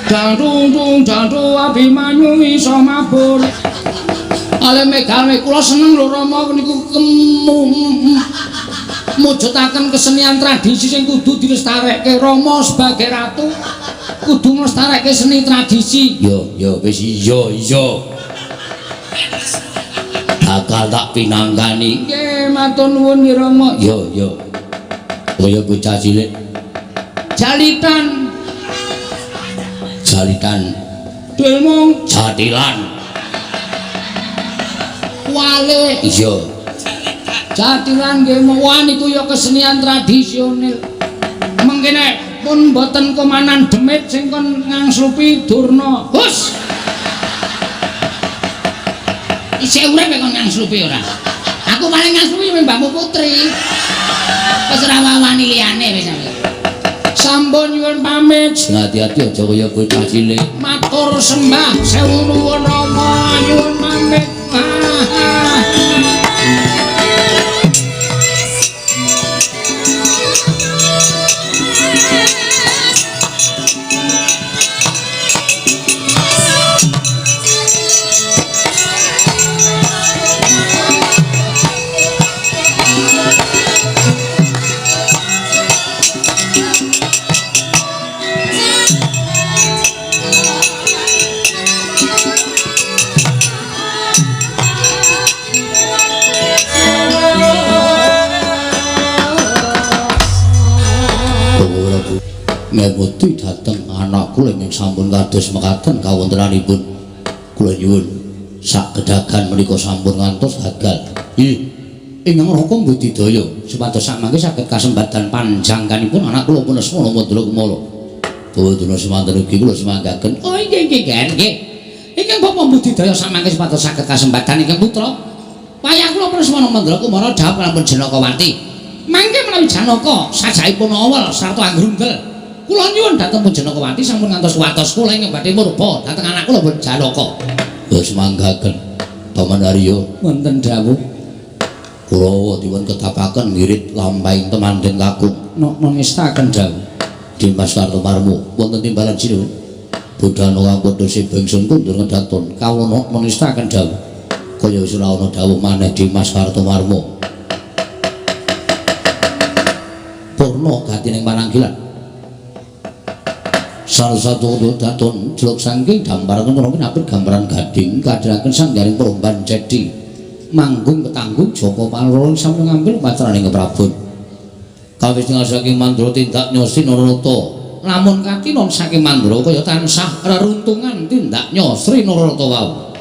Jantung Abimanyu iso mabur. Ale megane kula seneng lho Rama niku mujudaken kesenian tradisi sing kudu dilestarekke. Rama sebagai ratu kudu nglestarekke seni tradisi. Yo wis iya. Bakal tak pinanggani. Nggih matur nuwun nggih Rama. Yo. Kaya bocah cilik. Jalitan. Delmong Jatilan. wale. Iya. Jatilan nggih wah niku ya kesenian tradisional. Mengkene pun mboten komanan demit sing kon ngangslupi Durna. Hus. Isih urip kon ngangslupi ora. Aku paling ngangslupi Mbahmu Putri. Wis ora wani liyane wis. Sampun nyuwun pamit. Hati-hati aja kaya bocah cilik. Matur sembah sewu nuwun Rama nyuwun pamit. Ngemuti dateng anak kula ing sampun kados mekaten kawontenanipun. Kula nyuwun sak gedagan menika sampun ngantos gagal. Ingkang Raka Budidaya supados samangke saged kasembatan panjangkanipun anak kula pun Lesmana Mandra Kumala. Bawadana semanten ugi kula semanggaken. Oh nggih. Ingkang Bapak Budidaya samangke supados saged kasembatan ingkang putra. Wayah kula pun Lesmana Mandra Kumala dawuh kalampun Janakawati. Mangke menawi Janaka sajaipun awal sarta anggrundel. Kula nyuwun dhateng Janakawati sampun ngantos watos kula ing badhe murba dhateng anak kula pun Janaka. Wis manggaken Paman Arya Wonten dawuh kula dipun ketapaken ngirit lampahing temandeng kakung. Nongestaken dawuh. Dimas Kartomarmo wonten timbalan sinuwun. Budhana kanggodose bangsun kundur ngedaton kawono menistaken dawuh. Kaya wis ora ana dawuh maneh Dimas Kartomarmo. Purna gatining pananggilan. Salah satu jeluk saking damparaken menawi napit gambaran gading kadiraken sanggaring peromban cedi manggung ketanggung Joko Paloro sampe ngambil patraning keprabon. Kawis tinggal saking Mandura tindak nyosi Narata. Lamun katinon saking Mandura kaya tansah reruntungan tindak nyosri Narata wau.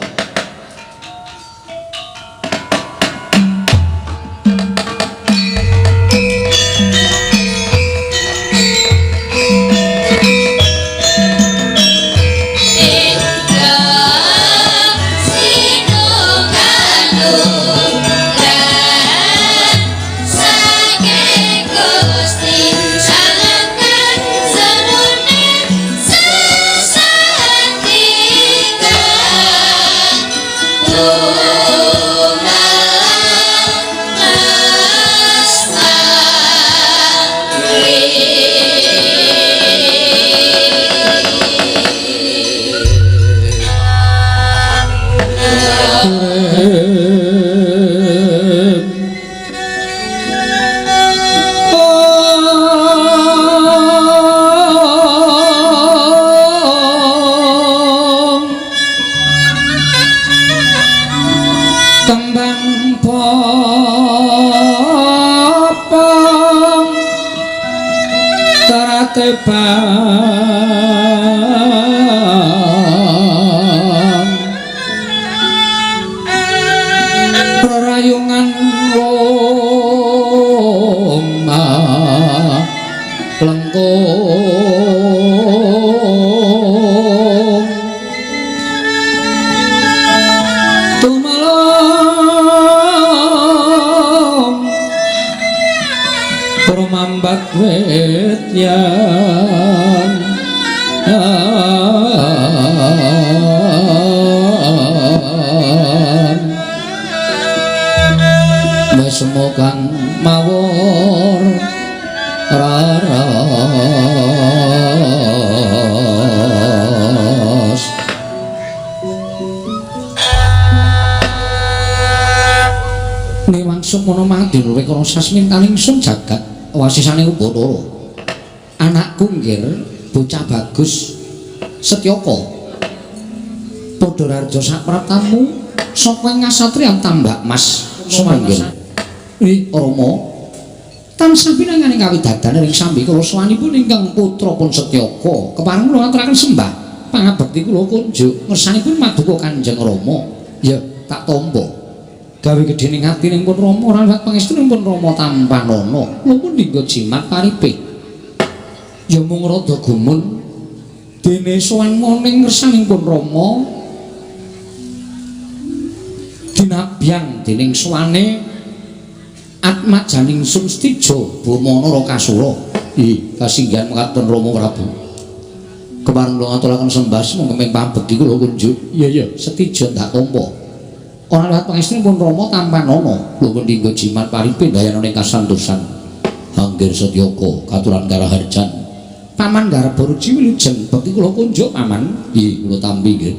Rerayungan Roma lengkung tumalong permambat wedyan semogang mawur raras niwang semono mangdin rikana sasmintaning sun jagat wasisane Bathara anakku nggir bocah bagus Setyaka padha raja sapratamu saka ngasatriyan tambak mas sumanggen. Rama tansah pinanganing kawidadan ing sambi kula sawanipun ingkang putra pun Setyaka kepareng kula aturaken sembah pangabekti kula kunjuk ngersanipun maduka Kanjeng Rama ya tak tampa gawe gedhening atining pun Rama ora sak pangestunipun pun Rama tampanana kula pun dinggo jimat paripe ya mung rada gumun dene sowan moning ngersaning pun Rama dinabyang dening sowane Atma Janing Sunstijo Bumana Rakasura. Ih, kasinggihan mekaten Rama Prabu. Kepareng kula ngaturaken sembah monggo pambekti kula kunjuk. Iya, Setijo tak tampa. Ora liwat pangestunipun Rama tampanana, kula pun dinggo jimat paripe dayana ing kasantosan. Anggir Setyaka katuran karaharjan. Paman garep Baruji wilujeng bekti kula kunjuk paman. Ih, kula tampi nggih.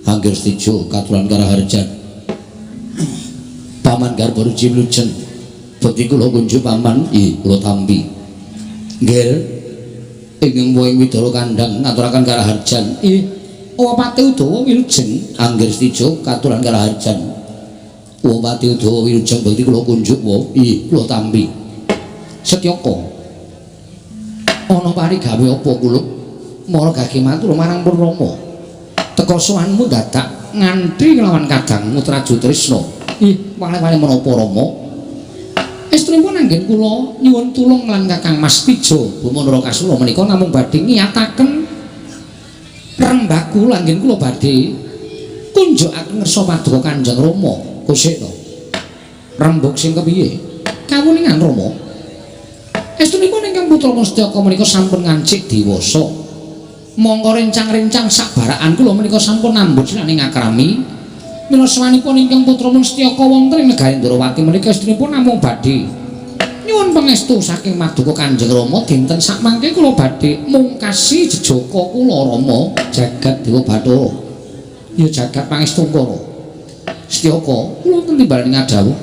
Anggir Setijo katuran karaharjan. Paman garep Baruji wilujeng bekti kula kunjuk paman, kula tampi. Nggih. Ingkang wong Widara Kandhang ngaturaken karaharjan. Wapati Udawa wilujeng Anggir Setijo katuran karaharjan. Wapati Udawa wilujeng bekti kula kunjuk kula tampi. Setyaka. Ana parigawe apa kula? Mara gage matur marang pun Rama. Teka sowanmu dadak ngantri kelawan Kadang Mutraju Trisna. Wale-wale menapa Rama? Estunipun anggen kula nyuwun tulung lan Kakang Mas Tijo Bumana Rakasura menika namung badhe ngiyataken rembah kula anggen kula badhe kunjukaken ngersa paduka Kanjeng Rama. Kusik to. Rembug sing kepiye? Kawuningan Rama. Estunipun ingkang putra Setyaka menika sampun ngancik dewasa. Monggo rencang-rencang sabarakan kula menika sampun nambut sinaning akrami. Mila sawanipun ingkang putra Setyaka wonten ing negari Ndrawati menika estunipun namung badhe nyuwun pangestu saking maduka Kanjeng Rama dinten sakmangke kula badhe mungkasi jejaka kula Rama jagat Dewa Bathara. Ya jagat pangestu para. Setyaka kula wonten timbalan ngadhawuh.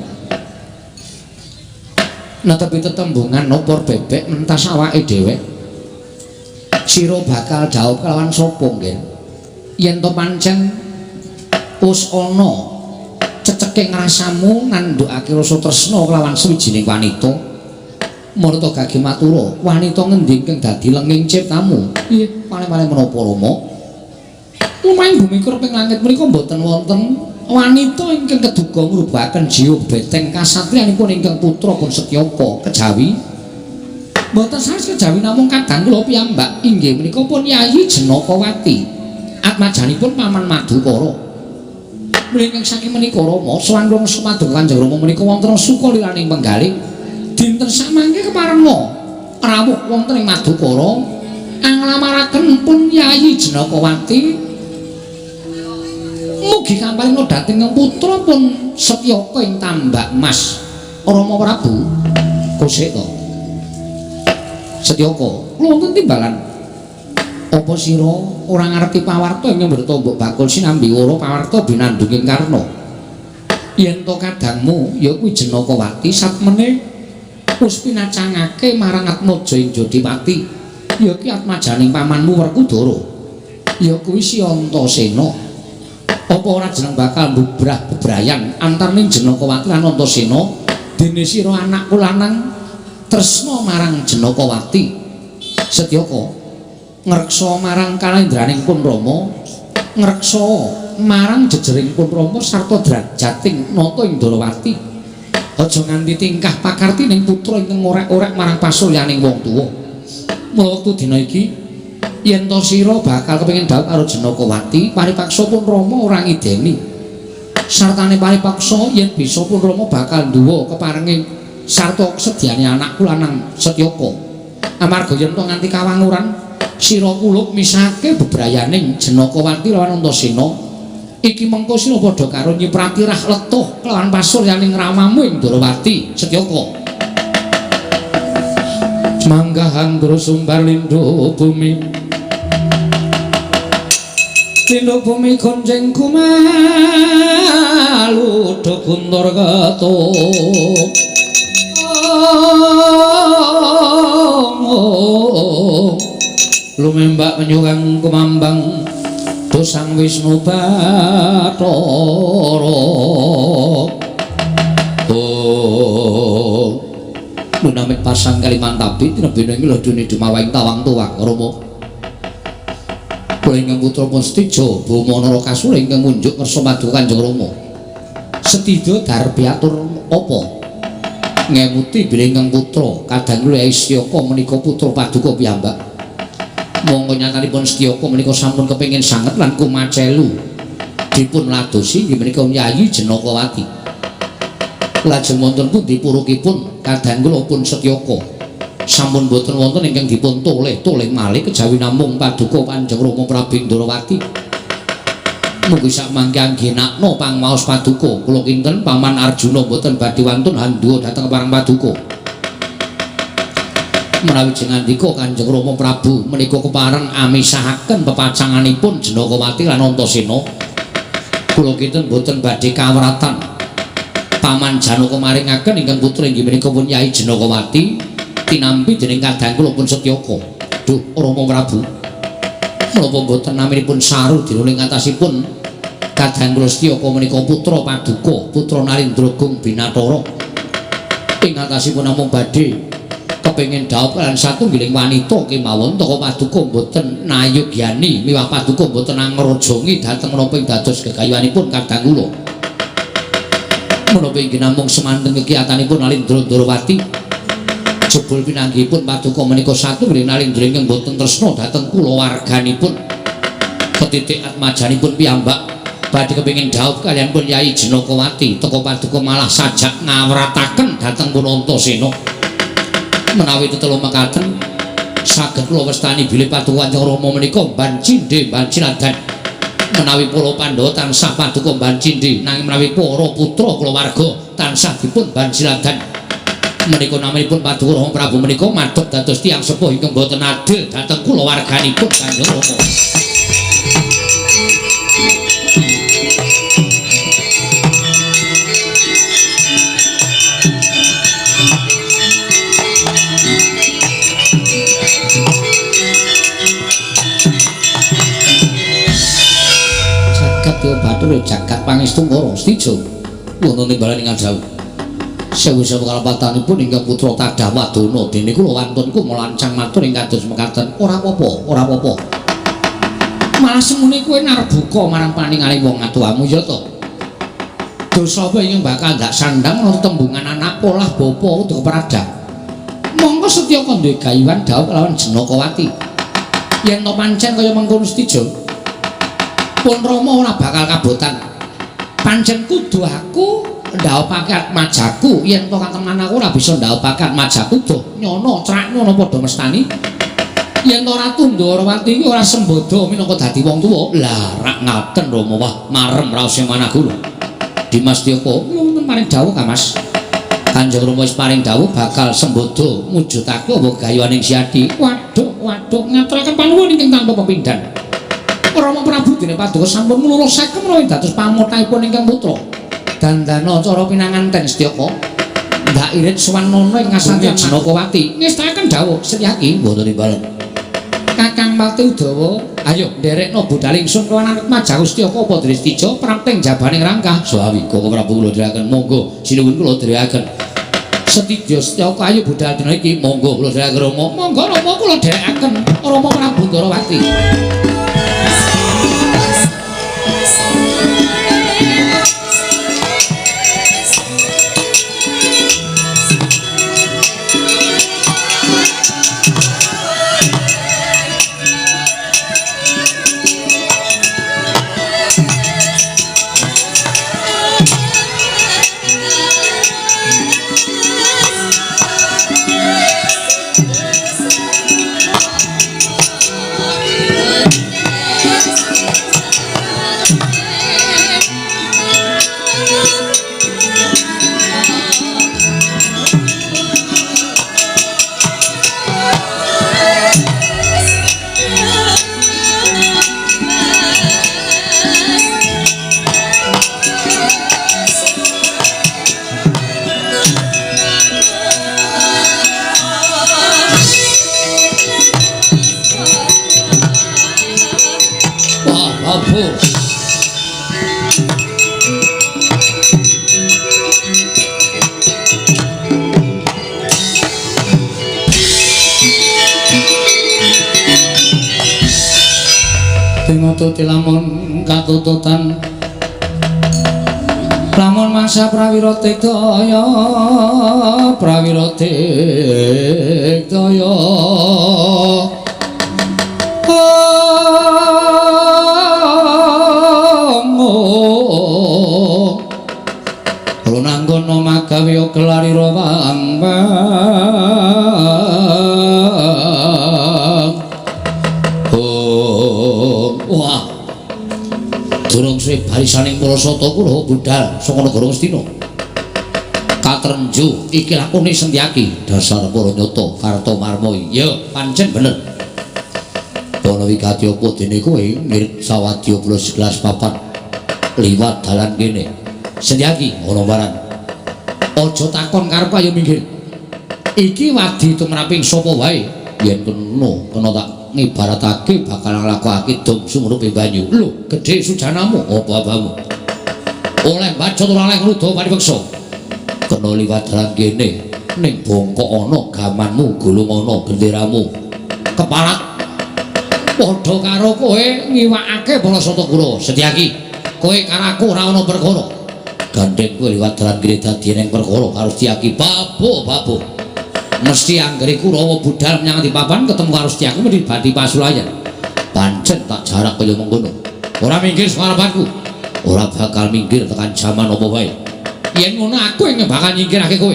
Netepi tetembungan nopor bebek mentas awake dhewe. Sira bakal jawab kelawan sapa nggih? Yen to pancen wis ana ceceking rasamu nandhukake rasa tresna kelawan sawijining wanita. Marta gage matura, wanita ngendi ingkang dadi lenging ciptamu? Nggih, paling-paling menapa Rama? Lumahing bumi kreping langit menika boten wonten wanita ingkang keduga ngrubahaken jiwa beteng kasatriyanipun ingkang putra pun Setyapa kejawi. Mboten sanes kejawi namung kadang kula piyambak inggih menika pun Yayi Jenakawati. Atmajanipun Paman Madukara. Mlingking saking menika Rama, sawandung sumaduk Kanjeng Rama menika wonten sukaliraning penggalih. Dinten samangke keparenga rawuh wonten ing Madukara anglamaraken pun Yayi Jenakawati. Mugi kamparinga dhateng putra pun Setyaka ing Tambak Mas. Rama Prabu, kosek to. Setyaka, kula wonten timbalan. Apa sira ora ngarep pawarta ing Mbrata bakul sinambi ora pawarta binandhunging Karna? Yen to kadangmu ya kuwi Jenakawati satmene wis pinacangake marang Atmaja ing Jodipati. Ya ki atmajaning pamanmu Werkudara. Ya kuwi si Antasena. Apa ora jeneng bakal mbubrah bebrayan antaraning Jenakawati lan Antasena dene sira anakku lanang tresna marang Jenakawati. Setyaka ngreksa marang kalendraning pun Rama, ngreksa marang jejering pun Rama sarta drajating nata ing Darawati. Aja nganti tingkah pakarti ning putra ingkang orek-orek marang pasulyaning wong tuwa. Mula wektu dina iki yen to sira bakal kepengin dhawuh karo Jenakawati, paripaksa pun Rama ora ngideni. Sartane paripaksa yen bisa pun Rama bakal nduwa keparengi sarta sediane anakku lanang Setyaka. Amarga yen to nganti kawanguran sira kuluk misake bebrayaning Jenakawati lawan Antasena. Iki mengko sira padha karo nyiprati rah letuh kelawan pasuryaning ramamu ing Darawati. Setyaka manggahan terus sumbar lindhu bumi, lindhu bumi konjeng kumalu do kundur gatuk. Lumembak menyugang kumambang Sang Wisnu Bathara. Oh, lunamit pasang Kalimantabi tinebene iki lho dene dumawahing tawang tuwak Rama. Kula ingkang putra pun Setija Bamanara Kasura ingkang munjuk ngersa madu Kanjeng Rama. Setija darbi atur apa? Ngemuti bilih ingkang putra kadang kula Isyaka menika putra paduka piyambak. Monggo nyatanipun Setyaka menika sampun kepengin sanget lan kumacelu dipun ladosi inggih menika Yayi Jenakawati. Lajeng wonten pundi purukipun kadang kula pun Setyaka sampun boten wonten ingkang dipun toleh malih kejawi namung paduka Kanjeng Rama Prabu Darawati. Mugi sakmangke anggenakna pangmaos paduka kula kinten Paman Arjuna boten badhe wantun handhuwa dhateng parang paduka. Menawi jengandika Kanjeng Rama Prabu menika kepareng amisahaken pepacanganipun Jenakawati lan Antasena. Kula kinten boten badhe kawratan Paman Janaka maringaken ingkang putra inggih menika pun Yayi Jenakawati tinampi dening kadang kula pun Setyaka. Duh Rama Prabu, menapa boten naminipun saru dinuling atasipun kadang kula Setyaka menika putra paduka, putra Narendragung Binathara. Ing atasipun namung badhe kepengin dhawuh lan satunggiling wanita kemawon toko paduka boten nayogyani miwah paduka boten angrojongi dhateng menapa ing dados gegayuhanipun kadang kula. Menapa inggih namung semanten kegiatanipun Nalindra Darawati. Jebul pinanggihipun paduka menika satunggiling Nalindra ingkang boten tresna dhateng kulawarganipun. Ketitik atmajanipun piyambak badhe kepengin dhawuh kaliyan pun Yayi Jenakawati toko paduka malah sajak ngawrataken dhateng pun Antasena. Menawi tetelu mekaten saged kula wastani bilih paduka Kanjeng Rama menika bancindhe banciladan. Menawi para Pandhawa tansah paduka bancindhe nanging menawi para putra kulawarga tansah dipun banciladan. Menika naminipun paduka Rama Prabu menika madhep dados tiyang sepuh ingkang boten adil dhateng kulawarganipun Kanjeng Rama. Bathara jagat pangestu karo Setija wonten timbalan ingkang jauh. Sewu-sewu kalepatanipun ingkang putra Tadah Wadana dene kula wantun ku melancang matur ing kados mekaten. Ora apa-apa, ora apa-apa. Malah semune kowe narep buka marang paningaling wong atuwamu ya to. Dosa apa ingkang bakal ndak sandang ana tembungan anak polah bapa utawa pradak. Monggo Setyaka duwe gayuhan dawuh kelawan Jenakawati. Yen to pancen kaya mengkono Stijo, pun Rama ora bakal kabotan. Pancen kudu aku ndhawuhake atmajaku, yen to kateman aku ora bisa ndhawuhake atmajaku doh nyono crak nyono padha mestani. Yen to Ratu Ndarawati iki ora sembodo minangka dadi wong tuwa. Lah rak ngaten Rama wah marem raos Managuna. Dimas Tyaka wonten paring dawuh Ka Mas. Kanjeng Rama wis paring dawuh bakal sembodo mujudake apa gayuhaning Siadi. Waduh ngaturaken panuwun ingkang tanpa pepindhan. Rama Prabu dene paduka sampun nglurasaken menawi dados pamotahipun ingkang putra. Dandana cara pinanganten Setyaka. Ndak irit suwanana ing ngasanti Jenakawati. Ngestakaken dawuh Setyaki mboten timbalan. Kakang Pati Udawa, ayo nderekno budal ingsun kewan Atmajaku Setyaka apa Drisitija prapting jabaning rangkah. Swawi Koko Prabu kula dherekaken monggo sinuwun kula dherekaken. Setija Setyaka ayo budal dina iki monggo kula dherekaken Rama. Monggo Rama kula dherekaken Rama Prabu Ndarawati. Timoto lamun katututan lamun mangsa prawira tegdaya Lunanggono magawe kelarira wah durung suwe barisaning para sata Kurawa budal saka negara Ngastina katrenju iki lakone Setyaki dasar para nyata Kartomarma ya pancen bener ana wigati apa dene kowe ngirit sawadya kula segelas papat liwat dalan kene Setyaki ana waran aja takon karepku ayo minggir iki wadi tumraping sapa wae yen kena tak ngibaratake bakal nglakokake dom sumrupe banyu. Lho, gedhe sujanamu apa abamu? Oleh bacot ora oleh ngruda pariweksa. Kena liwat dalan kene ning bongkok ana gamanmu, gulung ana benderamu. Keparat padha karo kowe ngiwakake para sata Kurawa. Setyaki, kowe karo aku ora ana perkara. Gandeng kowe liwat dalan kene dadi ning perkara karo Setyaki babu. Mesti anggere Kurawa budal menyang di papan ketemu karo Setyaki mesti badhe pasulayan. Pancen tak jarak kaya mengkono. Ora minggir sakarepanku. Ora bakal minggir tekan jaman apa wae. Yen ngono aku yang bakal nyingkirake kowe.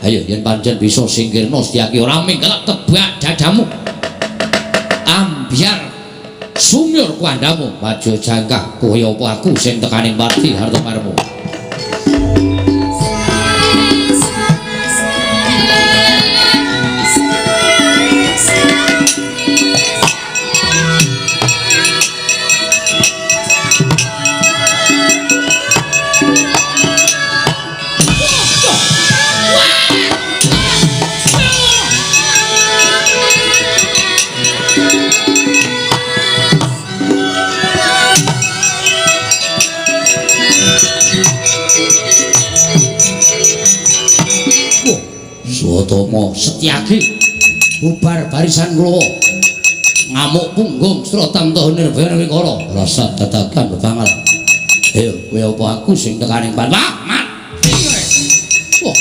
Ayo yen pancen bisa singkirno Setyaki ora mingkel tebak dadamu. Ambyar sumur kuandamu maju jangkah kowe apa aku sing tekaning pati Hartomarma. Batama Setyaki bubar barisan kula ngamuk punggung srotam toh nirbana wikara rasa dadakan bebangal ayo kowe apa aku sing tekaning pan mat wah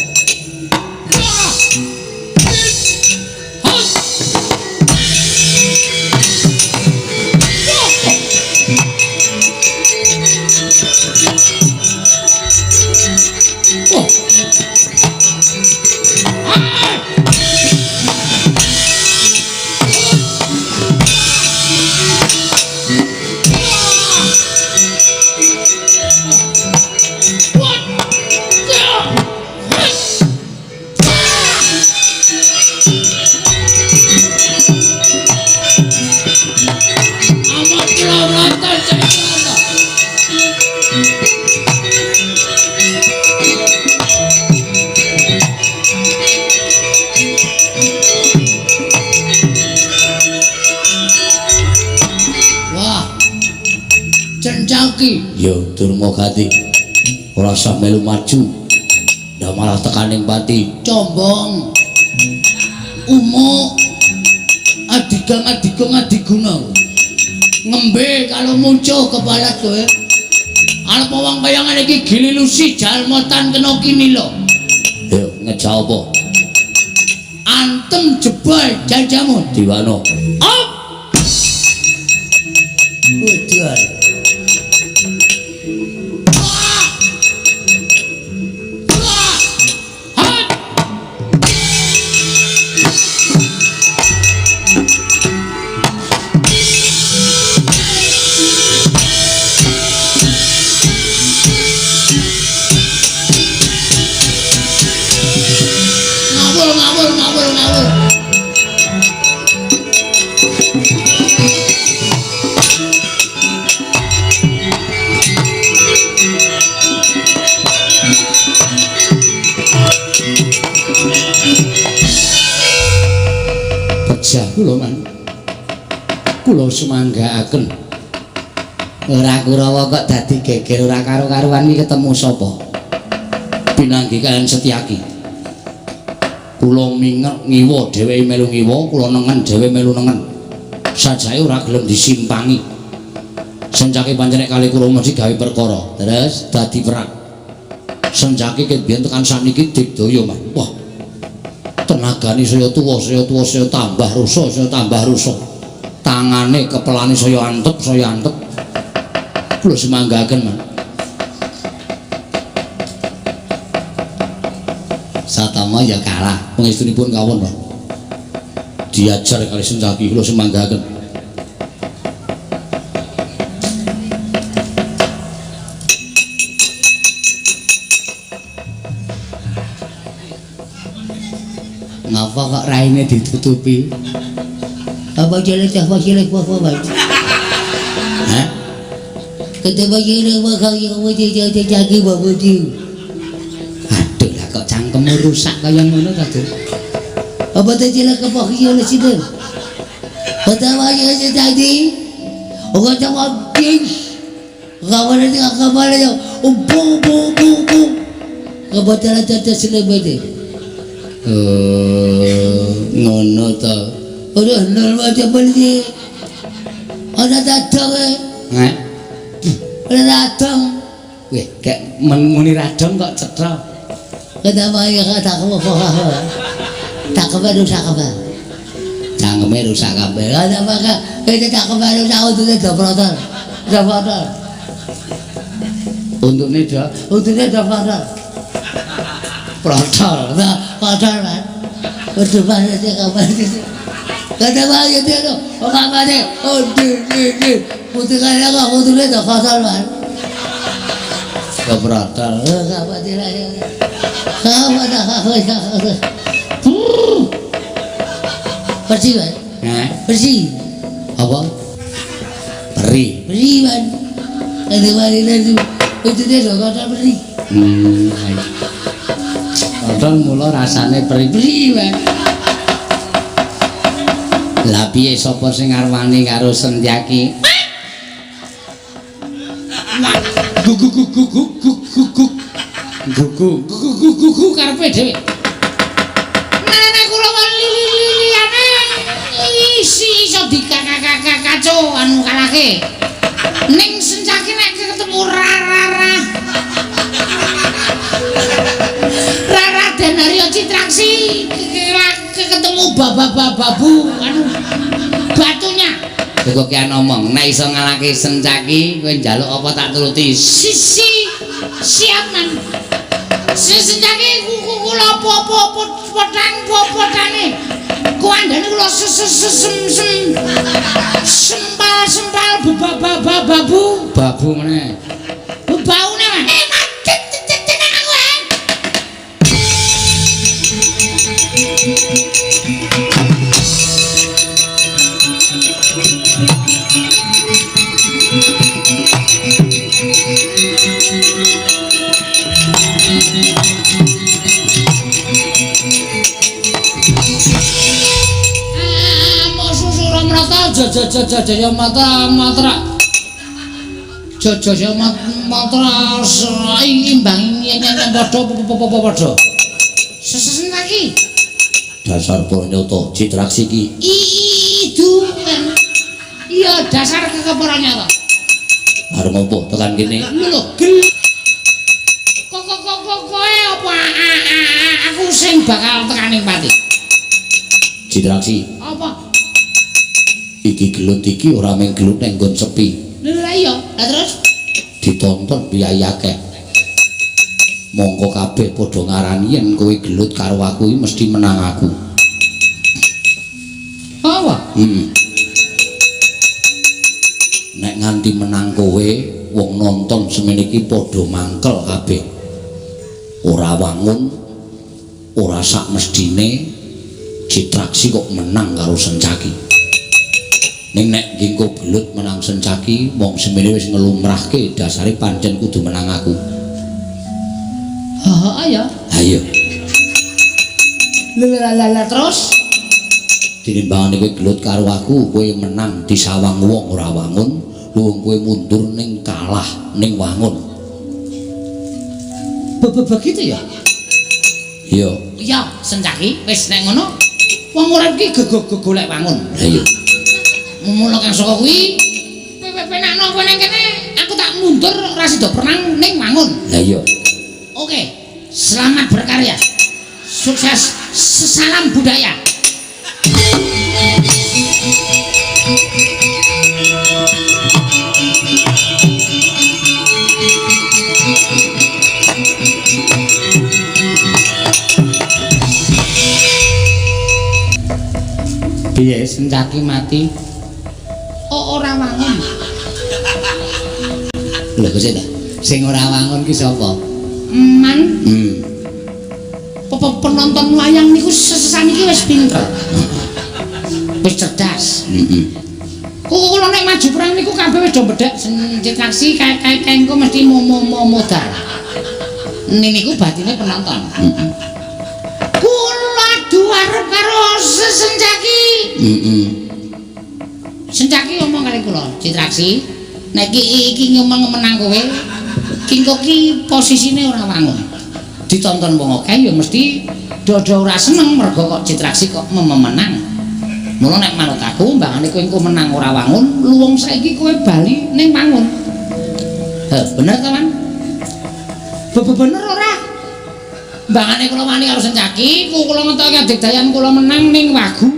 yo durma gati ora usah melu maju ndak malah tekaning pati combong umuk adiguna ngembe kalau muncul kepala kowe arep wong kayangan iki gililusi jalmotan kena kinilo yo ngejawab apa antem jebol jajamu diwano op waduh kula man kula semanggaaken ora Kurawa kok dadi geger ora karo-karuan iki ketemu sapa pinanggi kalian Setyaki kula minget ngiwa dheweke melu ngiwa kula nengen dhewe melu nengen sajae ora gelem disimpangi Senjaki pancen kali kula mesti gawe perkara terus dadi perang Senjaki ket biyen tekan saniki digdaya man wah tenagane saya tuwa saya tambah rusak tangane kepelane saya antep kula semanggaken man Satama ya kalah pengestunipun kawon Pak diajar kali Senjaki kula semanggaken ngapa kok raine ditutupi apa jelek wah hah kete jelek wah jagi babudi aduh lah kok cangkemmu rusak kaya ngono ta Dur apa te jelek apa jelek sih pertama aja jadi kok cuma ding kawan aja bu kebetulan caca selebete ngono ta udah nol aja beli ada datang ada datang weh kayak muni radong kok cetro kenapa ya kata kamu tak rusak apa cangkeme rusak kabeh ada apa kita tak rusak untune dobrotor untune dobrotor protol kan berdepan aja kapan itu kata bahaya dia tuh apa deh di putihkan aku untune dobrotor kan protol apa dia apa dah bersih kan bersih apa perih kan ada mana itu dia dobrotor perih Kodong mula rasane perih-perih wae. Lah piye sapa sing ngarwani karo Sentyaki? Gugu karepe dhewe. Nek kula liyane iso dikakaco anu kalake. Ning Sencaki nek ketemu Rara dan Arya Citraksi ketemu babu anu batunya. Kok ki ngomong nek iso ngalahke Sencaki kowe njaluk apa tak turuti. Siap man. Sencaki kula potane. Kuandane kula sempal babu meneh. Baune man. Jaya matra Jaya matra imbang padha Sencaki dasar Pranyata Citraksi ki itu iya dasar Pranyata arep opo tekan kene lho kok kowe apa aku sing bakal tekaning pati Citraksi apa iki gelut iki ora mung gelut ning nggon sepi. Lha iya, lah terus ditonton biaya akeh. Monggo kabeh padha ngarani yen kowe gelut karo aku iki mesti menang aku. Apa? Nek nganti menang kowe, wong nonton semene iki padha mangkel kabeh. Ora wangun, ora sak mestine Citraksi kok menang karo Sencaki. Ning nek ngengko belut menang Sencaki mong semene wis ngelumrahke dasare pancen kudu menang aku. Ya. Ayo. Lala terus dinimbangane kowe gelut karo aku, kowe menang disawang wong ora wangun, luwung kowe mundur ning kalah ning wangun. Begitu ya? Iya. Iya, Sencaki wis nek ngono wong urip ki golek wangun. Lah iya. Mula kang saka kuwi penakno kowe nang kene aku tak mundur ora sida perang ning wangun. Lah iya. Oke, selamat berkarya. Sukses, salam budaya. Piye Sencaki mati? Ora wangun. Lho kok sing ora wangun ki sapa? Man. Penonton wayang niku sesaniki wis pinter. Wis cerdas. Kula nek maju perang niku kabeh wis do bedhek Citraksi kae engko mesti modal. Niku batine penonton. Kula duarep karo Sencaki. Sencaki ngomong kali kula, Citraksi, nek iki ngomong menang kowe, kingko ki posisine ora wangun. Ditonton wong akeh ya mesti dodo ora seneng mergo kok Citraksi kok menang. Mula nek manut aku mbangane kowe engko menang ora wangun, luwung saiki kowe bali ning wangun. Bener ta, Man? Bener ora? Mbangane kula wani karo Sencaki, kula ngetoke adegdayan kula menang ning Wagu.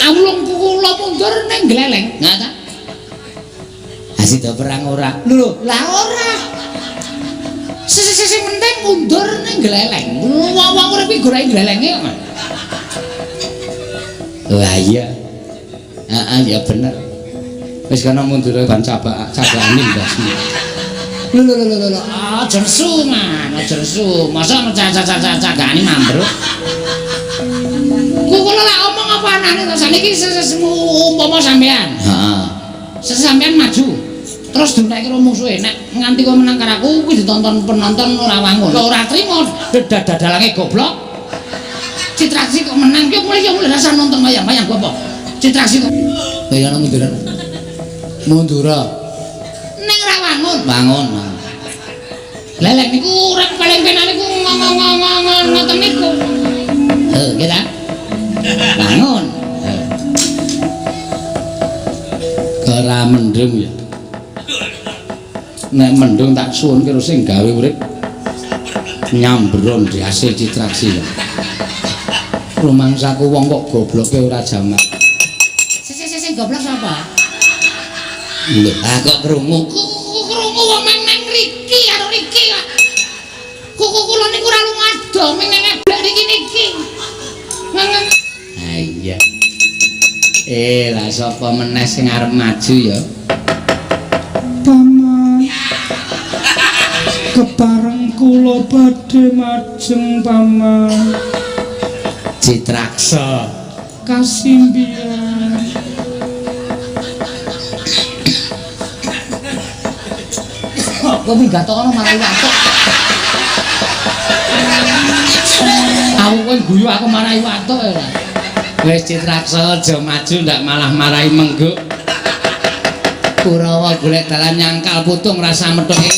Awulung kula mundur ning gleleng, nggak ta? Asida perang ora. Lho, lah ora. Sing penting mundur ning gleleng. Wong urip iki golek glelenge kok. Lah iya. Heeh, ya bener. Wis kana mundur ban cabane ndasmu. Lho. Aja nesu, Man. Aja nesu. Masa cagane mambruk. Kula lak omong apa anane to saniki umpama sampean. Heeh. Sampean maju. Terus dinekke karo musuhe. Nek nganti kowe menang karo aku kuwi ditonton penonton ora wangun. Ora trimo dadalange goblok. Citraksi kok menang ki mulai rasa nonton wayang-wayang apa? Citraksi kok kaya ana mundur. Mundur. Nek ora wangun. Wangun. Lelek niku urip paling penak niku ngomong ngoten niku. Kita gelem ya. Nek mendung tak suwun kira sing gawe urip nyambron di hasil citraksi ya. Rumangsaku wong kok gobloke ora jamak. Sing goblok sapa? Lho, kok krungu wong nang riki karo riki kok. Kuku kula niku ora lumado ming nang eblek niki. Ha iya. Lah sapa meneh sing arep maju ya? Paman. Kepareng kula badhe majeng paman. Citraksa Kasimbian. Kok minggat ana marai watuk. Aku kowe guyu aku marai watuk ya. Wis Citraksa aja maju ndak malah marahi mengguk. Kurawa golek dalan nyangkal putung rasa metuke.